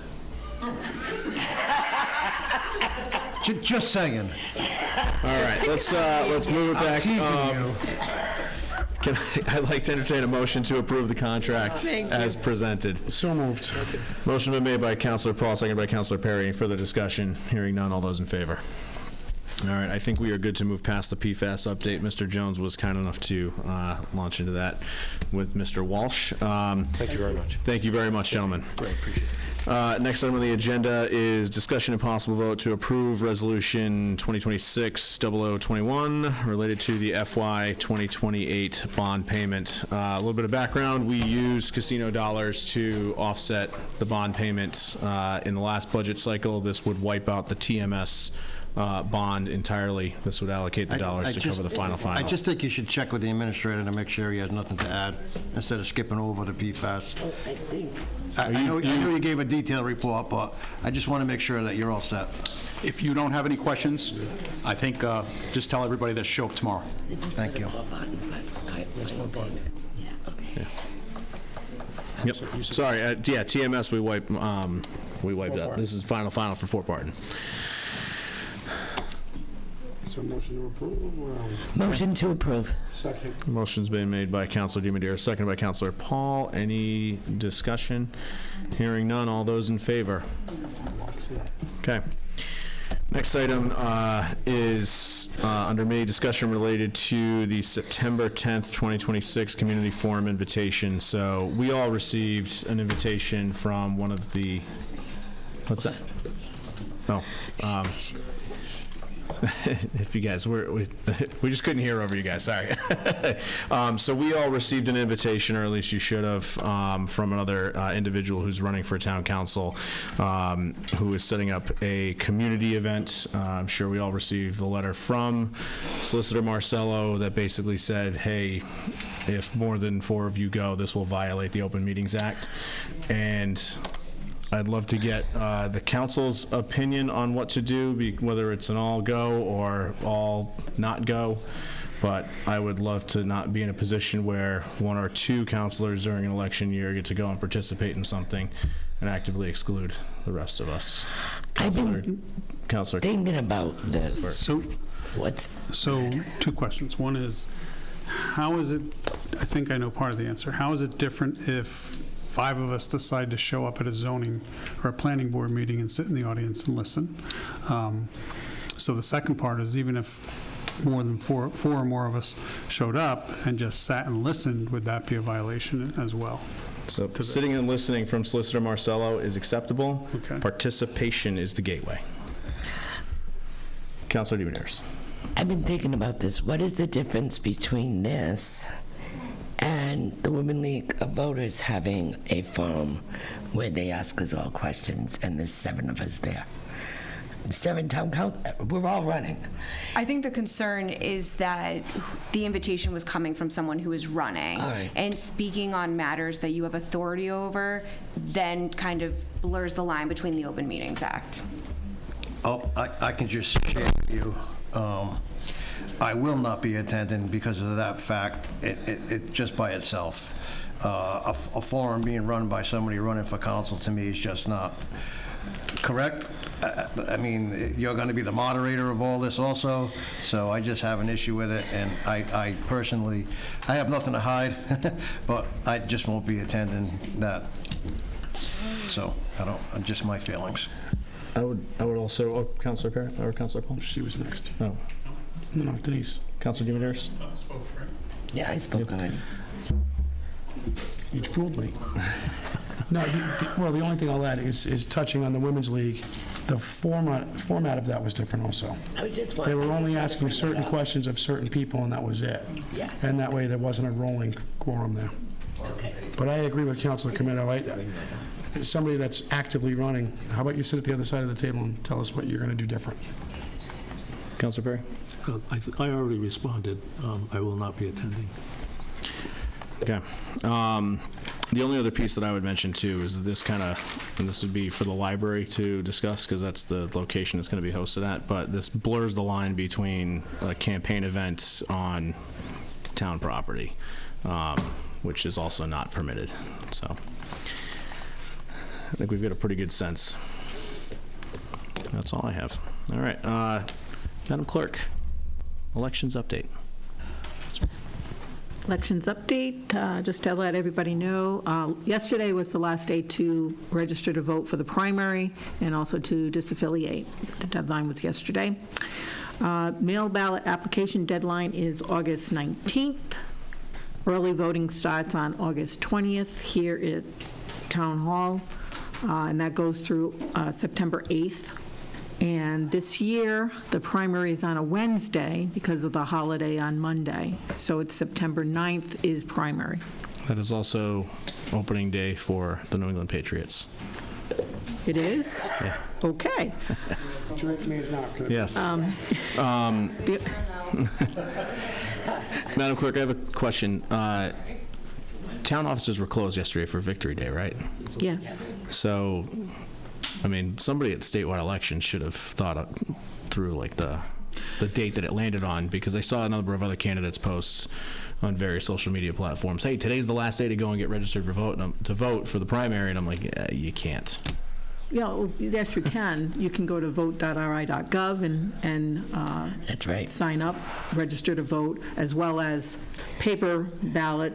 Just saying. All right, let's move it back. I'd like to entertain a motion to approve the contracts as presented. So moved. Motion been made by Councilor Paul, seconded by Councilor Perry. Any further discussion? Hearing none. All those in favor? All right, I think we are good to move past the PFAS update. Mr. Jones was kind enough to launch into that with Mr. Walsh. Thank you very much. Thank you very much, gentlemen. Great, appreciate it. Next item on the agenda is discussion and possible vote to approve Resolution 2026-0021 related to the FY2028 bond payment. A little bit of background: we used casino dollars to offset the bond payment in the last budget cycle. This would wipe out the TMS bond entirely. This would allocate the dollars to cover the final. I just think you should check with the administrator to make sure he has nothing to add instead of skipping over the PFAS. I know you gave a detailed report, but I just want to make sure that you're all set. If you don't have any questions, I think just tell everybody to show up tomorrow. Thank you. Yep. Sorry. Yeah, TMS we wiped out. This is final for Fort Barton. So motion to approve? Motion to approve. Second. Motion's been made by Councilor DiMadeira, seconded by Councilor Paul. Any discussion? Hearing none. All those in favor? Okay. Next item is under me, discussion related to the September 10th, 2026 Community Forum invitation. So we all received an invitation from one of the, what's that? Oh, if you guys, we just couldn't hear over you guys, sorry. So we all received an invitation, or at least you should have, from another individual who's running for town council, who is setting up a community event. I'm sure we all received the letter from Solicitor Marcello that basically said, hey, if more than 4 of you go, this will violate the Open Meetings Act. And I'd love to get the council's opinion on what to do, whether it's an all go or all not go. But I would love to not be in a position where 1 or 2 councilors during an election year get to go and participate in something and actively exclude the rest of us. Councilor Thinking about this. So 2 questions. One is, how is it, I think I know part of the answer, how is it different if 5 of us decide to show up at a zoning or a planning board meeting and sit in the audience and listen? So the second part is, even if more than 4 or more of us showed up and just sat and listened, would that be a violation as well? So sitting and listening from Solicitor Marcello is acceptable. Okay. Participation is the gateway. Councilor DiMadeira. I've been thinking about this. What is the difference between this and the Women League of Voters having a forum where they ask us all questions and there's 7 of us there? 7 town council, we're all running. I think the concern is that the invitation was coming from someone who is running. All right. And speaking on matters that you have authority over then kind of blurs the line between the Open Meetings Act. Oh, I can just share with you, I will not be attending because of that fact, it just by itself. A forum being run by somebody running for council to me is just not correct. I mean, you're going to be the moderator of all this also, so I just have an issue with it, and I personally, I have nothing to hide, but I just won't be attending that. So, just my feelings. I would also, Councilor Perry, or Councilor Paul? She was next. No. No, Denise. Councilor Demidaris? Yeah, I spoke already. You fooled me. No, well, the only thing I'll add is touching on the Women's League. The format of that was different also. They were only asking certain questions of certain people, and that was it. Yeah. And that way, there wasn't a rolling quorum there. Okay. But I agree with Councilor Comito. Somebody that's actively running, how about you sit at the other side of the table and tell us what you're going to do different? Councilor Perry? I already responded. I will not be attending. Okay. The only other piece that I would mention too is this kind of, and this would be for the library to discuss because that's the location it's going to be hosted at, but this blurs the line between a campaign event on town property, which is also not permitted. So I think we've got a pretty good sense. That's all I have. All right. Madam Clerk, elections update. Elections update, just to let everybody know, yesterday was the last day to register to vote for the primary and also to disaffiliate. The deadline was yesterday. Mail ballot application deadline is August 19th. Early voting starts on August 20th here at Town Hall, and that goes through September 8th. And this year, the primary is on a Wednesday because of the holiday on Monday. So it's September 9th is primary. That is also opening day for the New England Patriots. It is? Yeah. Okay. Yes. Madam Clerk, I have a question. Town offices were closed yesterday for Victory Day, right? Yes. So, I mean, somebody at statewide elections should have thought through like the date that it landed on, because I saw a number of other candidates posts on various social media platforms. Hey, today's the last day to go and get registered for vote for the primary, and I'm like, yeah, you can't. Yeah, well, yes, you can. You can go to vote.ri.gov and that's right. Sign up, register to vote, as well as paper ballot,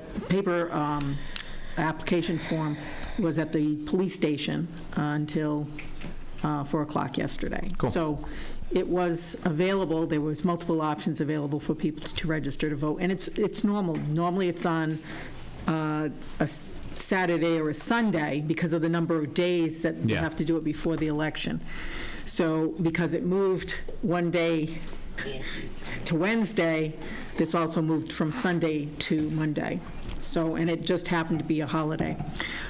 application form was at the police station until 4 o'clock yesterday. Cool. So it was available. There was multiple options available for people to register to vote, and it's normal. Normally, it's on a Saturday or a Sunday because of the number of days that you have to do it before the election. So because it moved one day to Wednesday, this also moved from Sunday to Monday. So, and it just happened to be a holiday.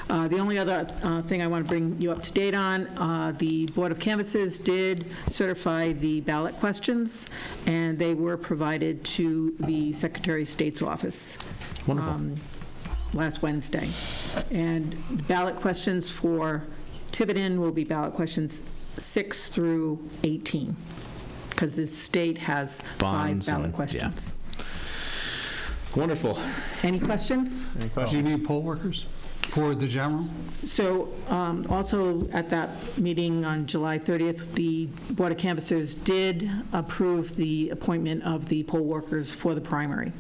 The only other thing I want to bring you up to date on, the Board of Canvassers did certify the ballot questions, and they were provided to the Secretary of State's office. Wonderful. Last Wednesday. And the ballot questions for Tiverton will be ballot questions 6 through 18, because the state has Bonds 5 ballot and- questions. Wonderful. Any questions? Any Do questions? you need poll workers for the general? So also at that meeting on July 30th, the Board of Canvassers did approve the appointment of the poll workers for the primary.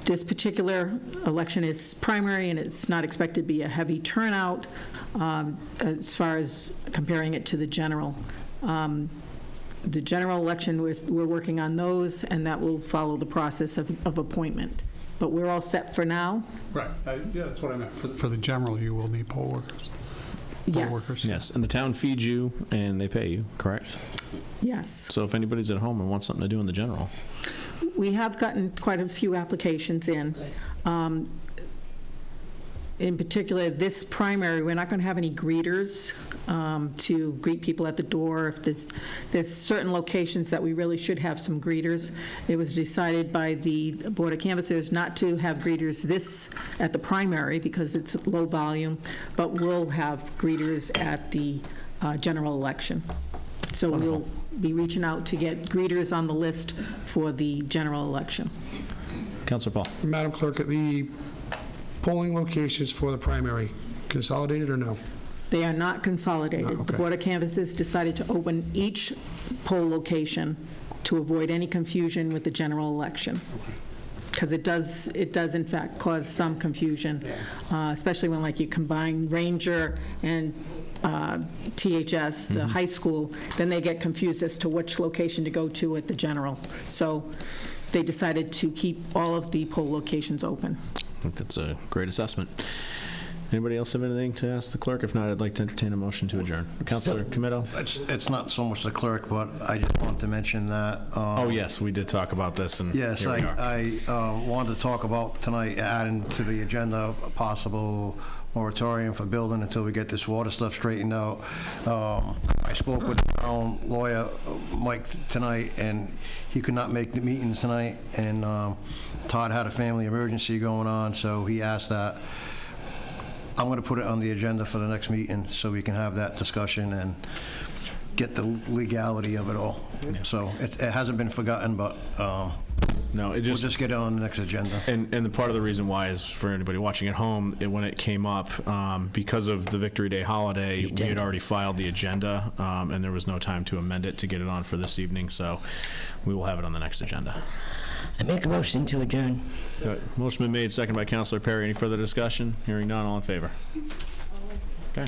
This particular election is primary, and it's not expected to be a heavy turnout as far as comparing it to the general. The general election, we're working on those, and that will follow the process of appointment. But we're all set for now? Right. Yeah, that's what I meant. For the general, you will need poll workers. Poll Yes. workers. Yes, and the town feeds you and they pay you, correct? Yes. So if anybody's at home and wants something to do in the general. We have gotten quite a few applications in. in particular, this primary, we're not going to have any greeters to greet people at the door. If there's certain locations that we really should have some greeters. It was decided by the Board of Canvassers not to have greeters at the primary because it's low volume, but we'll have greeters at the general election. So we'll be reaching out to get greeters on the list for the general election. Councilor Paul. Madam Clerk, the polling locations for the primary, consolidated or no? They are not consolidated. No, okay. The Board of Canvassers decided to open each poll location to avoid any confusion with the general election. Because it does in fact cause some confusion, especially when like you combine Ranger and THS, the high school, then they get confused as to which location to go to at the general. So they decided to keep all of the poll locations open. I think that's a great assessment. Anybody else have anything to ask the clerk? If not, I'd like to entertain a motion to adjourn. Councilor Comito? It's not so much the clerk, but I just wanted to mention that. Oh, yes, we did talk about this, and Yes, here we are. I wanted to talk about tonight, adding to the agenda, a possible moratorium for building until we get this water stuff straightened out. I spoke with the town lawyer, Mike, tonight, and he could not make the meeting tonight, and Todd had a family emergency going on, so he asked that. I'm going to put it on the agenda for the next meeting so we can have that discussion and get the legality of it all. So it hasn't been forgotten, but no, we'll just get it on the next agenda. And the part of the reason why is for anybody watching at home, when it came up, because of the Victory Day holiday, we had already filed the agenda, and there was no time to amend it to get it on for this evening, so we will have it on the next agenda. I make a motion to adjourn. Motion been made, second by Councilor Perry. Any further discussion? Hearing none, all in favor? Okay.